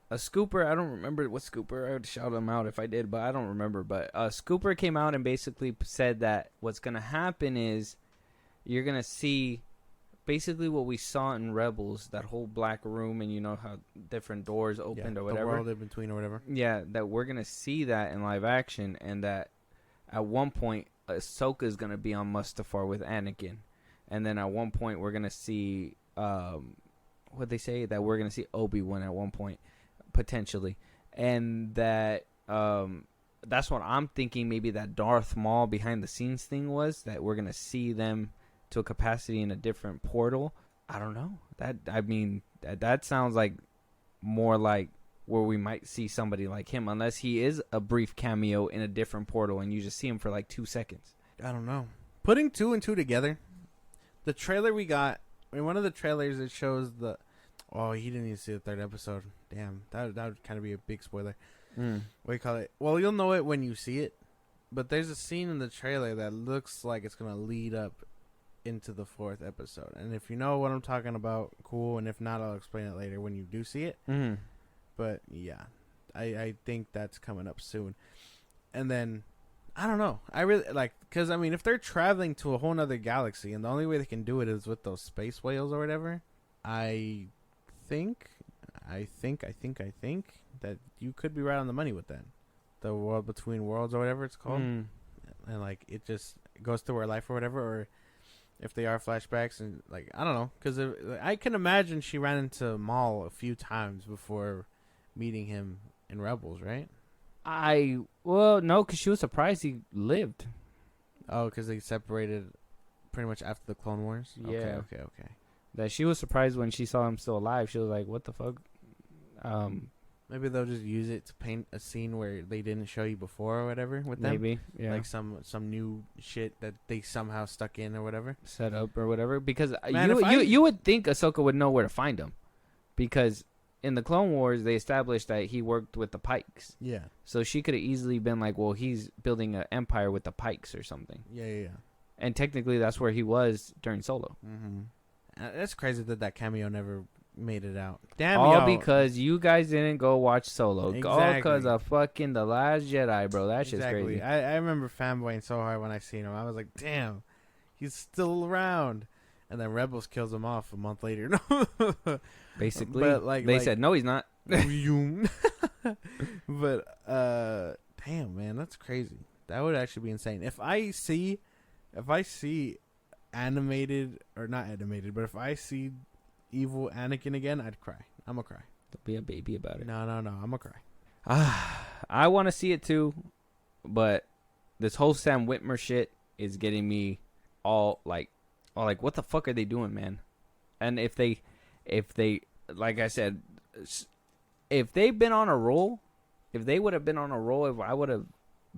A scooper, I don't remember what scooper. I would shout him out if I did, but I don't remember. But a scooper came out and basically said that what's gonna happen is you're gonna see. Basically, what we saw in Rebels, that whole black room, and you know how different doors opened or whatever. The world in between or whatever. Yeah, that we're going to see that in live action, and that at one point, Ahsoka is going to be on Mustafar with Anakin. And then at one point, we're going to see, what'd they say? That we're going to see Obi-Wan at one point, potentially. And that, that's what I'm thinking maybe that Darth Maul behind-the-scenes thing was, that we're going to see them to a capacity in a different portal. I don't know. That sounds like more like where we might see somebody like him, unless he is a brief cameo in a different portal and you just see him for like 2 seconds. I don't know. Putting 2 and 2 together, the trailer we got, one of the trailers, it shows the... Oh, he didn't even see the 3rd episode. Damn, that would kind of be a big spoiler. What do you call it? Well, you'll know it when you see it, but there's a scene in the trailer that looks like it's going to lead up into the 4th episode. And if you know what I'm talking about, cool. And if not, I'll explain it later when you do see it. But yeah, I think that's coming up soon. And then I don't know. I really like, because I mean, if they're traveling to a whole nother galaxy and the only way they can do it is with those space whales or whatever, I think that you could be right on the money with that. The world between worlds or whatever it's called. And like it just goes through her life or whatever, or if they are flashbacks, and like I don't know, because I can imagine she ran into Maul a few times before meeting him in Rebels, right? Well, no, because she was surprised he lived. Oh, because they separated pretty much after the Clone Wars. Yeah. Okay. That she was surprised when she saw him still alive. She was like, "What the fuck?" Maybe they'll just use it to paint a scene where they didn't show you before or whatever with them. Maybe, yeah. Like some new shit that they somehow stuck in or whatever. Set up or whatever. Because Man, you would think Ahsoka would know where to find him. Because in the Clone Wars, they established that he worked with the Pikes. Yeah. So she could have easily been like, well, he's building an empire with the Pikes or something. Yeah. And technically, that's where he was during Solo. Mm-hmm. That's crazy that cameo never made it out. Damn, All y'all. because you guys didn't go watch Solo. Exactly. All because of fucking The Last Jedi, bro. That shit's crazy. I remember fanboying so hard when I seen him. I was like, damn, he's still around. And then Rebels kills him off a month later. Basically, but they said, no, he's not. But, damn, man, that's crazy. That would actually be insane. If I see animated, or not animated, but if I see evil Anakin again, I'd cry. I'm gonna cry. Don't be a baby about it. No, I'm gonna cry. I want to see it too, but this whole Sam Witwer shit is getting me all like, what the fuck are they doing, man? And if they, like I said, if they've been on a roll, if they would have been on a roll, if I would have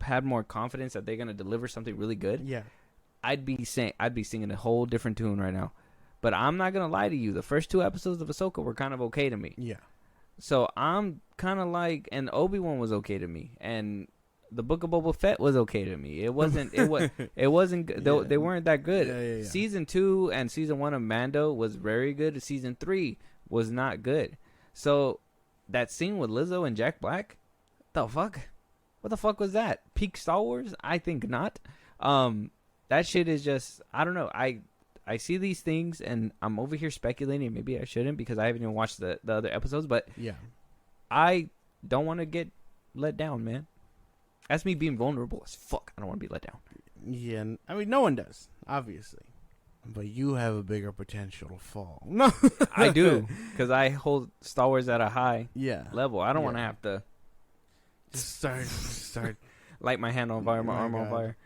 had more confidence that they're gonna deliver something really good, yeah, I'd be singing a whole different tune right now. But I'm not gonna lie to you, the first 2 episodes of Ahsoka were kind of okay to me. Yeah. So I'm kind of like, and Obi-Wan was okay to me, and the Book of Boba Fett was okay to me. It wasn't. It wasn't good. Yeah. They weren't that good. Yeah. Season 2 and season 1 of Mando was very good. Season 3 was not good. So that scene with Lizzo and Jack Black, the fuck, what the fuck was that? Peak Star Wars? I think not. That shit is just, I don't know. I see these things and I'm over here speculating. Maybe I shouldn't because I haven't even watched the other episodes. But yeah, I don't want to get let down, man. That's me being vulnerable as fuck. I don't want to be let down. Yeah, I mean, no one does, obviously. But you have a bigger potential to fall. No, I do, because I hold Star Wars at a high level. I don't want to have to just start light my hand on fire, my arm on fire.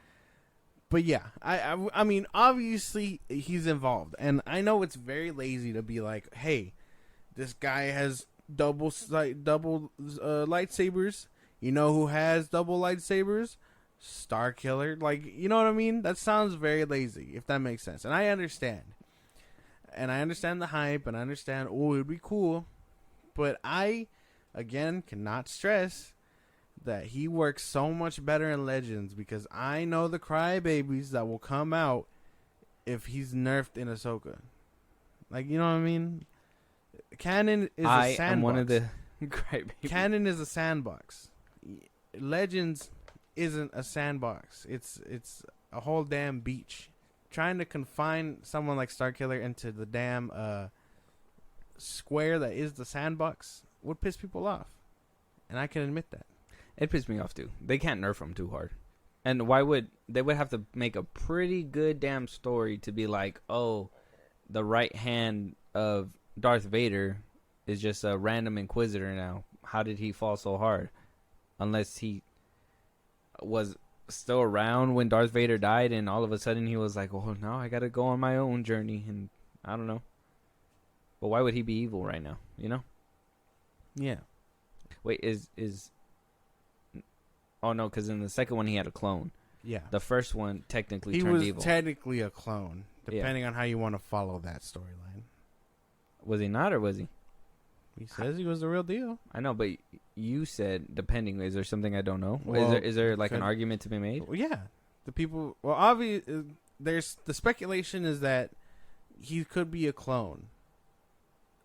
But yeah, I mean, obviously he's involved, and I know it's very lazy to be like, hey, this guy has double lightsabers. You know who has double lightsabers? Star Killer. Like, you know what I mean? That sounds very lazy, if that makes sense. And I understand. And I understand the hype, and I understand, oh, it'd be cool. But I, again, cannot stress that he works so much better in Legends, because I know the crybabies that will come out if he's nerfed in Ahsoka. Like, you know what I mean? Canon is a sandbox. I am one of the crybabies. Canon is a sandbox. Legends isn't a sandbox. It's a whole damn beach. Trying to confine someone like Starkiller into the damn square that is the sandbox would piss people off, and I can admit that. It pissed me off too. They can't nerf him too hard, and why would they? Would have to make a pretty good damn story to be like, oh, the right hand of Darth Vader is just a random Inquisitor now. How did he fall so hard? Unless he was still around when Darth Vader died, and all of a sudden he was like, "Oh, now I got to go on my own journey," and I don't know. But why would he be evil right now? You know? Yeah. Wait, is oh no, because in the second one he had a clone. Yeah. The first one technically he turned was evil. Technically a clone, depending on how you want to follow that storyline. Was he not, or was he? He says he was the real deal. I know, but you said depending. Is there something I don't know? Well, is there like an argument to be made? Well, yeah. The people. Well, obviously, there's the speculation is that he could be a clone,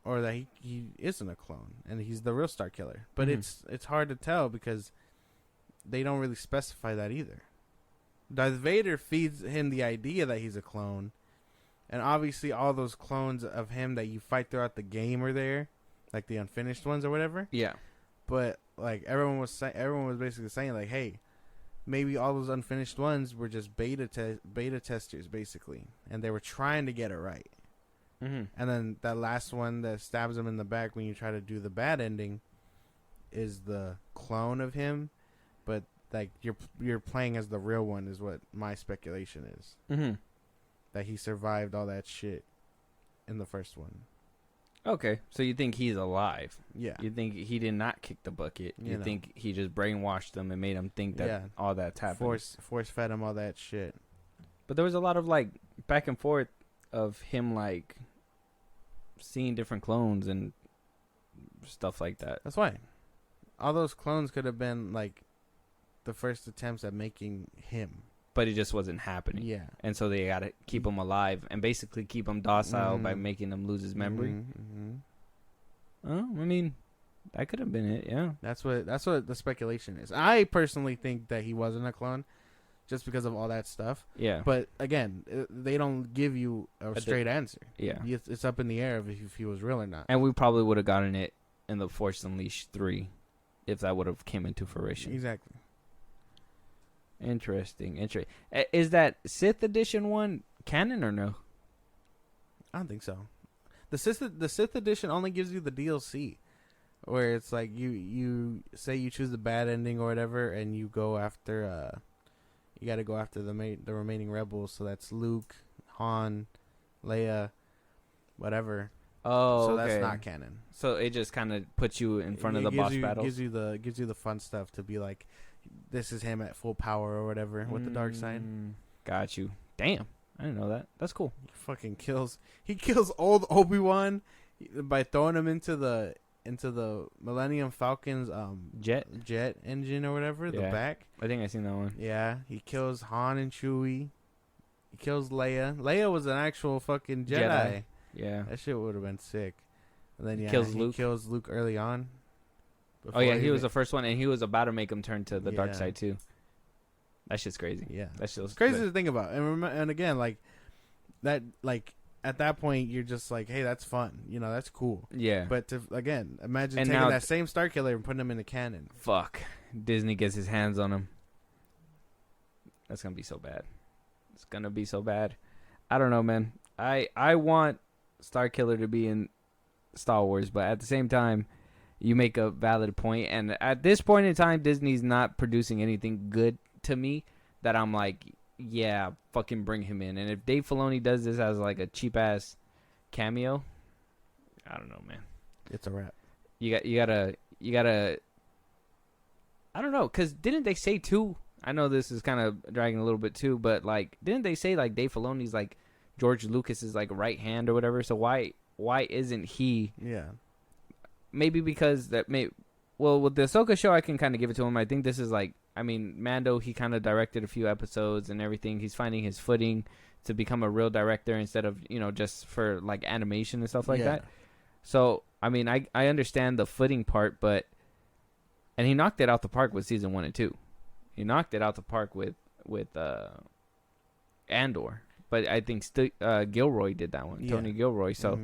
or that he isn't a clone and he's the real Star Killer. But it's hard to tell because they don't really specify that either. Darth Vader feeds him the idea that he's a clone, and obviously all those clones of him that you fight throughout the game are there. Like the unfinished ones or whatever. Yeah. But like everyone was basically saying like, hey, maybe all those unfinished ones were just beta testers basically, and they were trying to get it right. Mm-hmm. And then that last one that stabs him in the back when you try to do the bad ending is the clone of him, but like you're playing as the real one is what my speculation is. Mm-hmm. That he survived all that shit in the first one. Okay, so you think he's alive? Yeah. You think he did not kick the bucket? You think he just brainwashed them and made them think that all that's happening? Force fed him all that shit. But there was a lot of like back and forth of him like seeing different clones and stuff like that. That's why. All those clones could have been like the first attempts at making him. But it just wasn't happening. Yeah. And so they got to keep him alive and basically keep him docile by making him lose his memory. Oh, I mean, that could have been it, yeah. That's what the speculation is. I personally think that he wasn't a clone just because of all that stuff. Yeah. But again, they don't give you a straight answer. Yeah. It's up in the air if he was real or not. And we probably would have gotten it in the Force Unleashed 3 if that would have came into fruition. Exactly. Interesting. Is that Sith Edition one canon or no? I don't think so. The Sith Edition only gives you the DLC, where it's like you say you choose the bad ending or whatever, and you go after you got to go after the remaining rebels. So that's Luke, Han, Leia, whatever. Oh, so okay. that's not canon. So it just kind of puts you in front of the boss battles. Gives you the fun stuff to be like, this is him at full power or whatever with the dark side. Got you. Damn, I didn't know that. That's cool. He kills old Obi-Wan by throwing him into the Millennium Falcon's jet engine or whatever, the back. I think I seen that one. Yeah, he kills Han and Chewie. He kills Leia. Leia was an actual fucking Jedi. Yeah, that shit would have been sick. And then he kills Luke early on. Oh yeah, he was the first one, and he was about to make him turn to the dark side too. That shit's crazy. Yeah, that shit's crazy to think about. And again, like that, like at that point, you're just like, hey, that's fun. You know, that's cool. Yeah. But imagine taking that same Star Killer and putting him in the canon. Fuck. Disney gets his hands on him. That's gonna be so bad. It's gonna be so bad. I don't know, man. I want Star Killer to be in Star Wars, but at the same time, you make a valid point, and at this point in time, Disney's not producing anything good to me that I'm like, yeah, fucking bring him in. And if Dave Filoni does this as like a cheap ass cameo, I don't know, man. It's a wrap. You gotta. I don't know, cause didn't they say too? I know this is kind of dragging a little bit too, but like, didn't they say like Dave Filoni's like George Lucas's like right hand or whatever? So why isn't he? Yeah. Maybe because well, with the Ahsoka show, I can kind of give it to him. I think this is like, I mean, Mando, he kind of directed a few episodes and everything. He's finding his footing to become a real director instead of, just for like animation and stuff like that. So, I mean, I understand the footing part, and he knocked it out the park with season 1 and 2. He knocked it out the park with Andor. But I think Gilroy did that one, Tony Gilroy. So,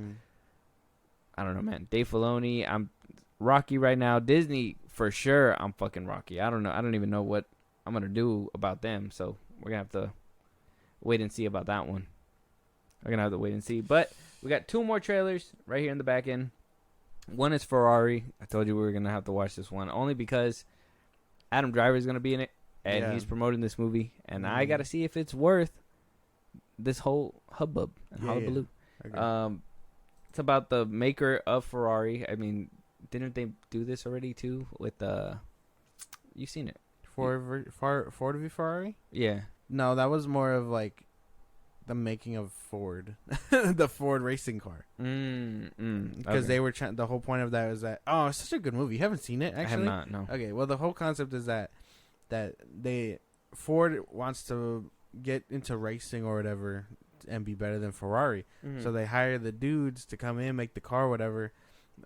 I don't know, man. Dave Filoni, I'm rocky right now. Disney, for sure, I'm fucking rocky. I don't know. I don't even know what I'm going to do about them. So, we're going to have to wait and see about that one. We're going to have to wait and see. But we got 2 more trailers right here in the back end. One is Ferrari. I told you we were going to have to watch this one. Only because Adam Driver is going to be in it. And he's promoting this movie. And I got to see if it's worth this whole hubbub and hullabaloo. Okay. It's about the maker of Ferrari. I mean, didn't they do this already too with you've seen it, Ford v Ferrari? Yeah. No, that was more of like the making of Ford, the Ford racing car. Because they were trying. The whole point of that was that it's such a good movie. You haven't seen it, actually? I have not. No. Okay. Well, the whole concept is that Ford wants to get into racing or whatever and be better than Ferrari. So they hire the dudes to come in, make the car, whatever.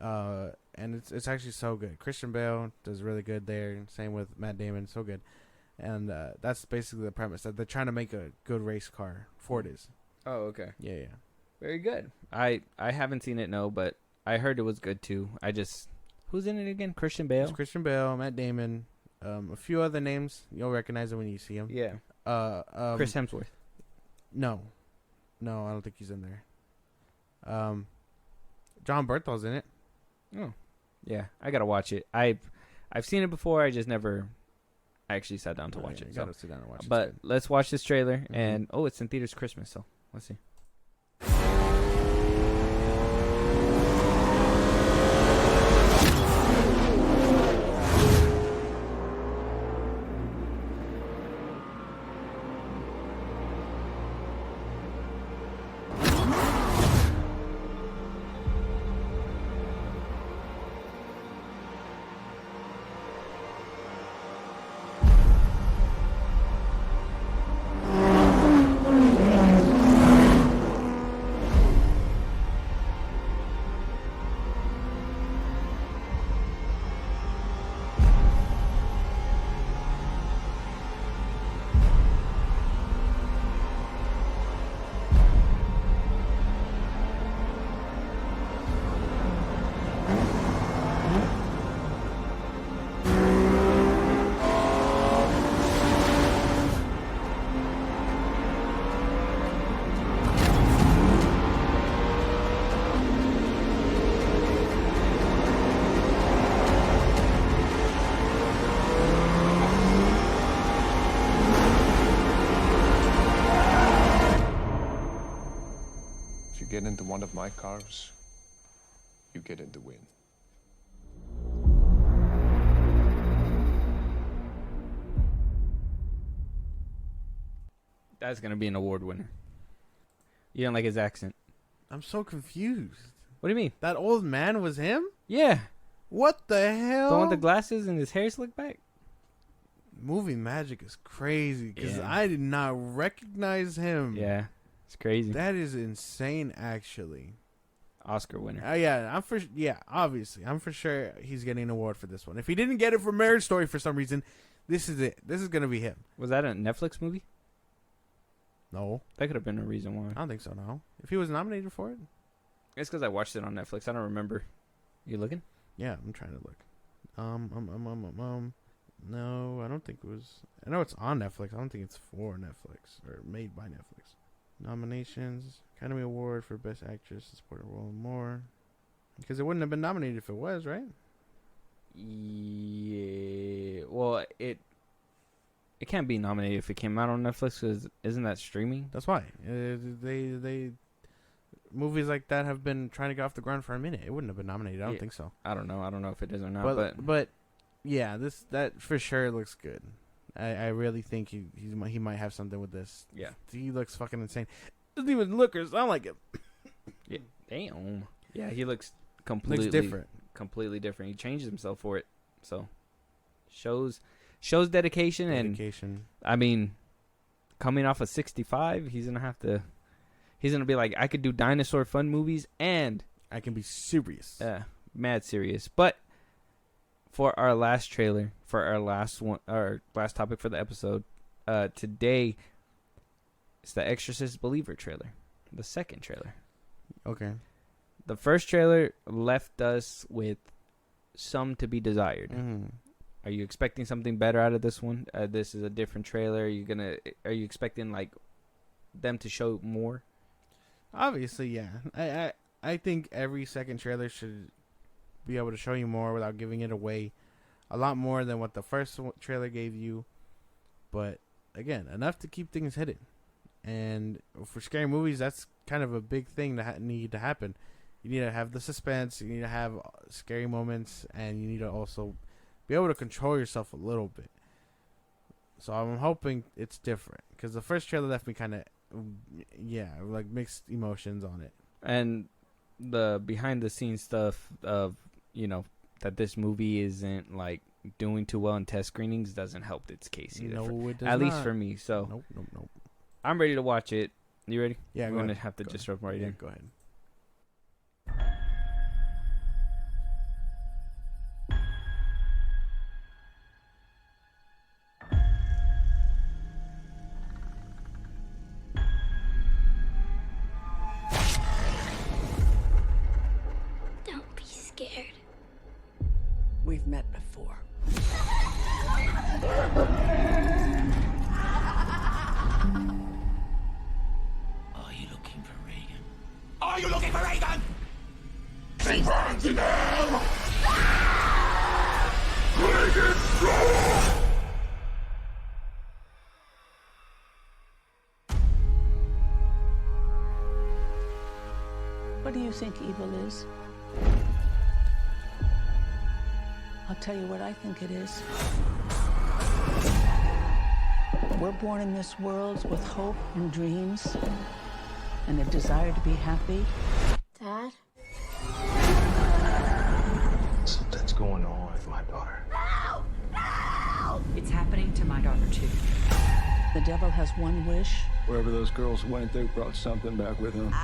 And it's actually so good. Christian Bale does really good there. Same with Matt Damon, so good. And that's basically the premise, that they're trying to make a good race car. Ford is. Oh, okay. Yeah. Very good. I haven't seen it, no, but I heard it was good too. Who's in it again? Christian Bale? It's Christian Bale, Matt Damon, a few other names. You'll recognize them when you see them. Yeah. Chris Hemsworth. No, I don't think he's in there. John Berthol's in it. Oh, yeah. I gotta watch it. I've seen it before. I just never actually sat down to watch it. You gotta sit down and watch it. But let's watch this trailer, and it's in theaters Christmas, so let's see. get into one of my cars, you get in the win. That's gonna be an award winner. You don't like his accent? I'm so confused. What do you mean? That old man was him? Yeah. What the hell? The one with the glasses and his hair slicked back? Movie magic is crazy because Yeah. I did not recognize him. Yeah. It's crazy. That is insane, actually. Oscar winner. Obviously. I'm for sure he's getting an award for this one. If he didn't get it for Marriage Story for some reason, this is it. This is going to be him. Was that a Netflix movie? No. That could have been a reason why. I don't think so, no. If he was nominated for it? It's because I watched it on Netflix. I don't remember. You looking? Yeah, I'm trying to look. No, I don't think it was. I know it's on Netflix. I don't think it's for Netflix or made by Netflix. Nominations: Academy Award for Best Actress, Supporting Role, and more. Because it wouldn't have been nominated if it was, right? Yeah. Well, it can't be nominated if it came out on Netflix. Because isn't that streaming? That's why they movies like that have been trying to get off the ground for a minute. It wouldn't have been nominated. I don't think so. I don't know. I don't know if it is or not. But yeah, that for sure looks good. I really think he might have something with this. Yeah, he looks fucking insane. Doesn't even look or sound like him. Yeah, damn. Yeah, he looks completely different. Completely different. He changed himself for it, so shows dedication. And I mean, coming off of 65, he's gonna be like, I could do dinosaur fun movies and I can be serious. Yeah, mad serious. But for our last trailer, for our last topic for the episode, today it's the Exorcist Believer trailer, the second trailer. Okay. The first trailer left us with some to be desired. Mm-hmm. Are you expecting something better out of this one? This is a different trailer. Are you expecting like them to show more? Obviously, yeah. I think every second trailer should be able to show you more without giving it away. A lot more than what the first trailer gave you. But, again, enough to keep things hidden. And for scary movies, that's kind of a big thing that need to happen. You need to have the suspense. You need to have scary moments. And you need to also be able to control yourself a little bit. So I'm hoping it's different. Because the first trailer left me kind of, like mixed emotions on it. And the behind the scenes stuff of, that this movie isn't like doing too well in test screenings doesn't help its case either. No, it does at not. least for me. So nope. I'm ready to watch it. You ready? Yeah, we're gonna have to just jump right in. Go ahead. Don't be scared. We've met before. Are you looking for Reagan? Are you looking for Reagan? She burns in hell! Reagan, strong! What do you think evil is? I'll tell you what I think it is. We're born in this world with hope and dreams and a desire to be happy. Dad? Something's going on with my daughter. No! No! It's happening to my daughter, too. The devil has one wish. Wherever those girls went, they brought something back with them.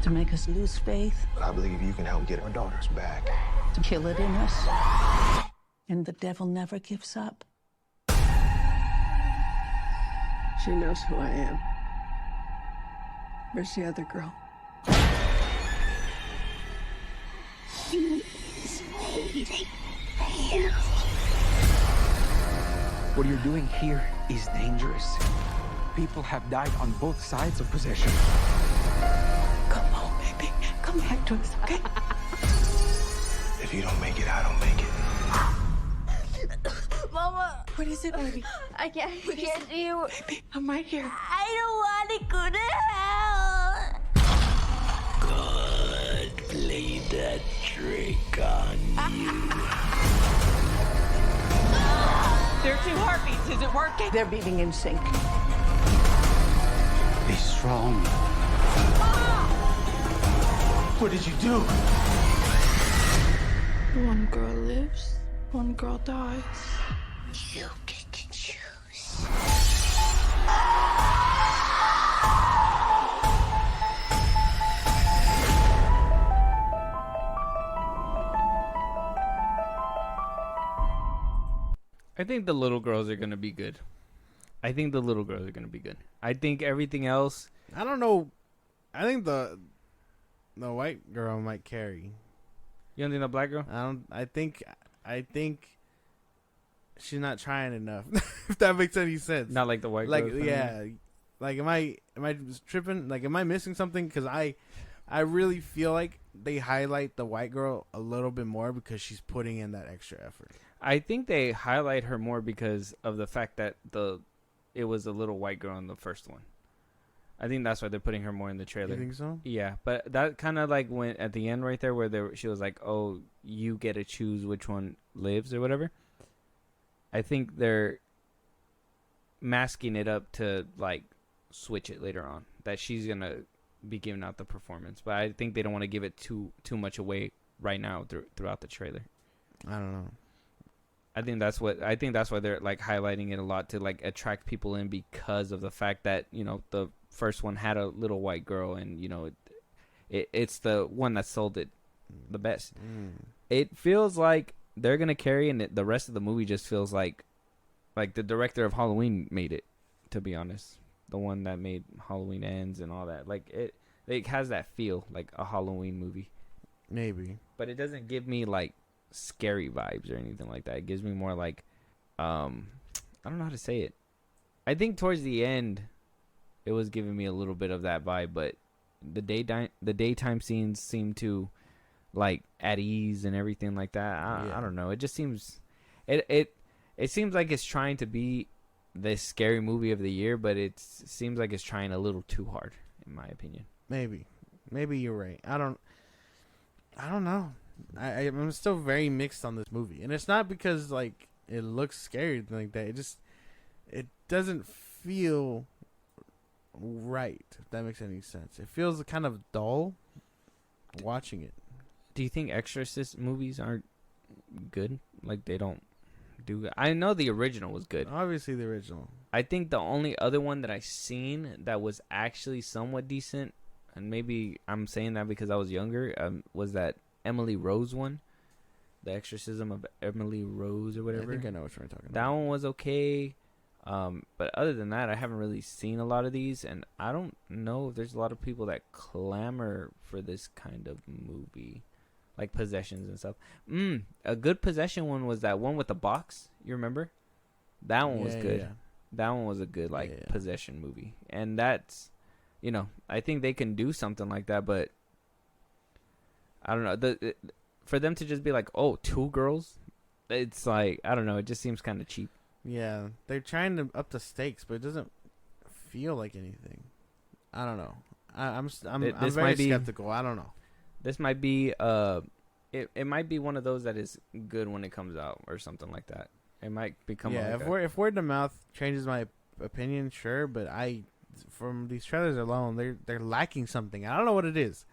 To make us lose faith. But I believe you can help get our daughters back. To kill it in us. And the devil never gives up. She knows who I am. Where's the other girl? She's waiting for you. What you're doing here is dangerous. People have died on both sides of possession. Come home, baby. Come back to us, okay? If you don't make it, I don't make it. Mama! What is it, baby? I can't get you. Baby, I'm right here. I don't want to go to hell. that drink on you. There are 2 heartbeats. Is it working? They're beating in sync. Be strong. What did you do? One girl lives, one girl dies. You get to choose. I think the little girls are gonna be good. I think everything else. I don't know. I think the white girl might carry. You don't think the black girl? I think she's not trying enough. If that makes any sense. Not like the white girl. Like, yeah. Like, am I tripping? Like, am I missing something? Because I really feel like they highlight the white girl a little bit more because she's putting in that extra effort. I think they highlight her more because of the fact that it was a little white girl in the first one. I think that's why they're putting her more in the trailer. You think so? Yeah, but that kind of like went at the end right there where she was like, "Oh, you get to choose which one lives or whatever." I think they're masking it up to like switch it later on that she's gonna be giving out the performance, but I think they don't want to give it too much away right now throughout the trailer. I don't know. I think that's why they're like highlighting it a lot to like attract people in because of the fact that, you know, the first one had a little white girl and, you know, it's the one that sold it the best. It feels like they're going to carry and the rest of the movie just feels like the director of Halloween made it, to be honest. The one that made Halloween Ends and all that. Like it has that feel like a Halloween movie. Maybe. But it doesn't give me like scary vibes or anything like that. It gives me more like I don't know how to say it. I think towards the end it was giving me a little bit of that vibe, but the daytime scenes seem to like at ease and everything like that. I don't know. It just seems it seems like it's trying to be the scary movie of the year, but it seems like it's trying a little too hard, in my opinion. Maybe you're right. I don't know. I'm still very mixed on this movie, and it's not because like it looks scary or anything like that. It doesn't feel right. If that makes any sense, it feels kind of dull watching it. Do you think Exorcist movies aren't good? Like they don't do good? I know the original was good. Obviously, the original. I think the only other one that I seen that was actually somewhat decent, and maybe I'm saying that because I was younger, was that Emily Rose one, The Exorcism of Emily Rose or whatever. I think I know what you're talking about. That one was okay, but other than that, I haven't really seen a lot of these, and I don't know if there's a lot of people that clamor for this kind of movie, like possessions and stuff. A good possession one was that one with the box. You remember? That one was good. Yeah. That one was a good possession movie, and that's, you know, I think they can do something like that, but I don't know. For them to just be like, oh, 2 girls, it's like, I don't know. It just seems kind of cheap. Yeah, they're trying to up the stakes, but it doesn't feel like anything. I don't know. I'm very skeptical. I don't know. This might be it might be one of those that is good when it comes out or something like that. It might become if word of mouth changes my opinion, sure. But from these trailers alone, they're lacking something. I don't know what it is.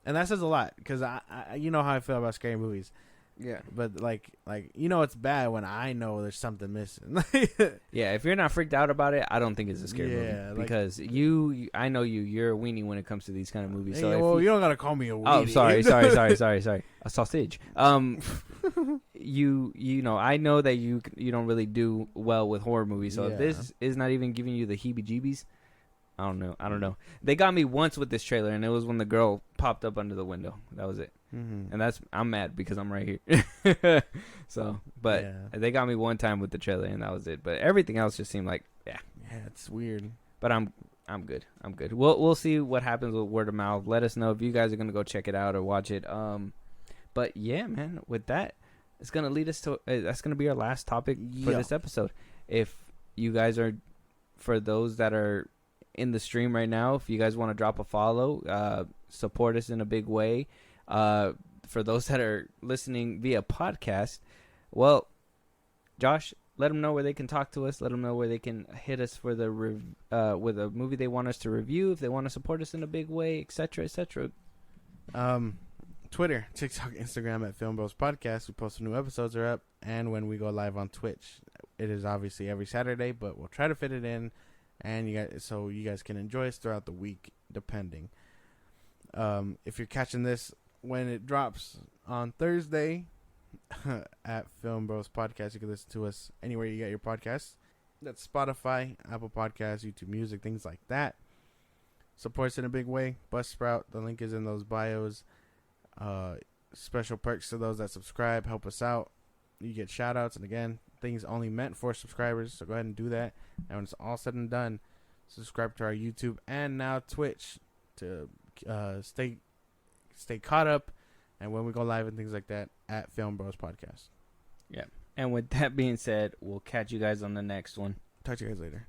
And that says a lot because I you know how I feel about scary movies. Yeah. But like you know it's bad when I know there's something missing. Yeah, if you're not freaked out about it, I don't think it's a scary movie because I know you're a weenie when it comes to these kind of movies. Hey, so you don't gotta call me a weenie. Oh, sorry. A sausage. You know, I know that you don't really do well with horror movies. So if this is not even giving you the heebie-jeebies, I don't know. They got me once with this trailer, and it was when the girl popped up under the window. That was it. Mm-hmm. And I'm mad because I'm right here. So, but they got me one time with the trailer, and that was it. But everything else just seemed like, yeah, it's weird. But I'm good. We'll see what happens with word of mouth. Let us know if you guys are gonna go check it out or watch it. But yeah, man, with that, it's gonna lead us to that's gonna be our last topic for this episode. If you guys are, for those that are in the stream right now, if you guys want to drop a follow, support us in a big way. For those that are listening via podcast, well, Josh, let them know where they can talk to us. Let them know where they can hit us for the with a movie they want us to review, if they want to support us in a big way, etc., etc. Twitter, TikTok, Instagram at Film Bros Podcast. We post new episodes are up, and when we go live on Twitch, it is obviously every Saturday, but we'll try to fit it in, and you guys can enjoy us throughout the week, depending. If you're catching this when it drops on Thursday at Film Bros Podcast, you can listen to us anywhere you get your podcasts. That's Spotify, Apple Podcasts, YouTube Music, things like that. Supports in a big way. Buzzsprout, the link is in those bios. Special perks to those that subscribe, help us out. You get shout outs, and again, things only meant for subscribers, so go ahead and do that. And when it's all said and done, subscribe to our YouTube and now Twitch to stay caught up, and when we go live and things like that at Film Bros Podcast. Yeah. And with that being said, we'll catch you guys on the next one. Talk to you guys later.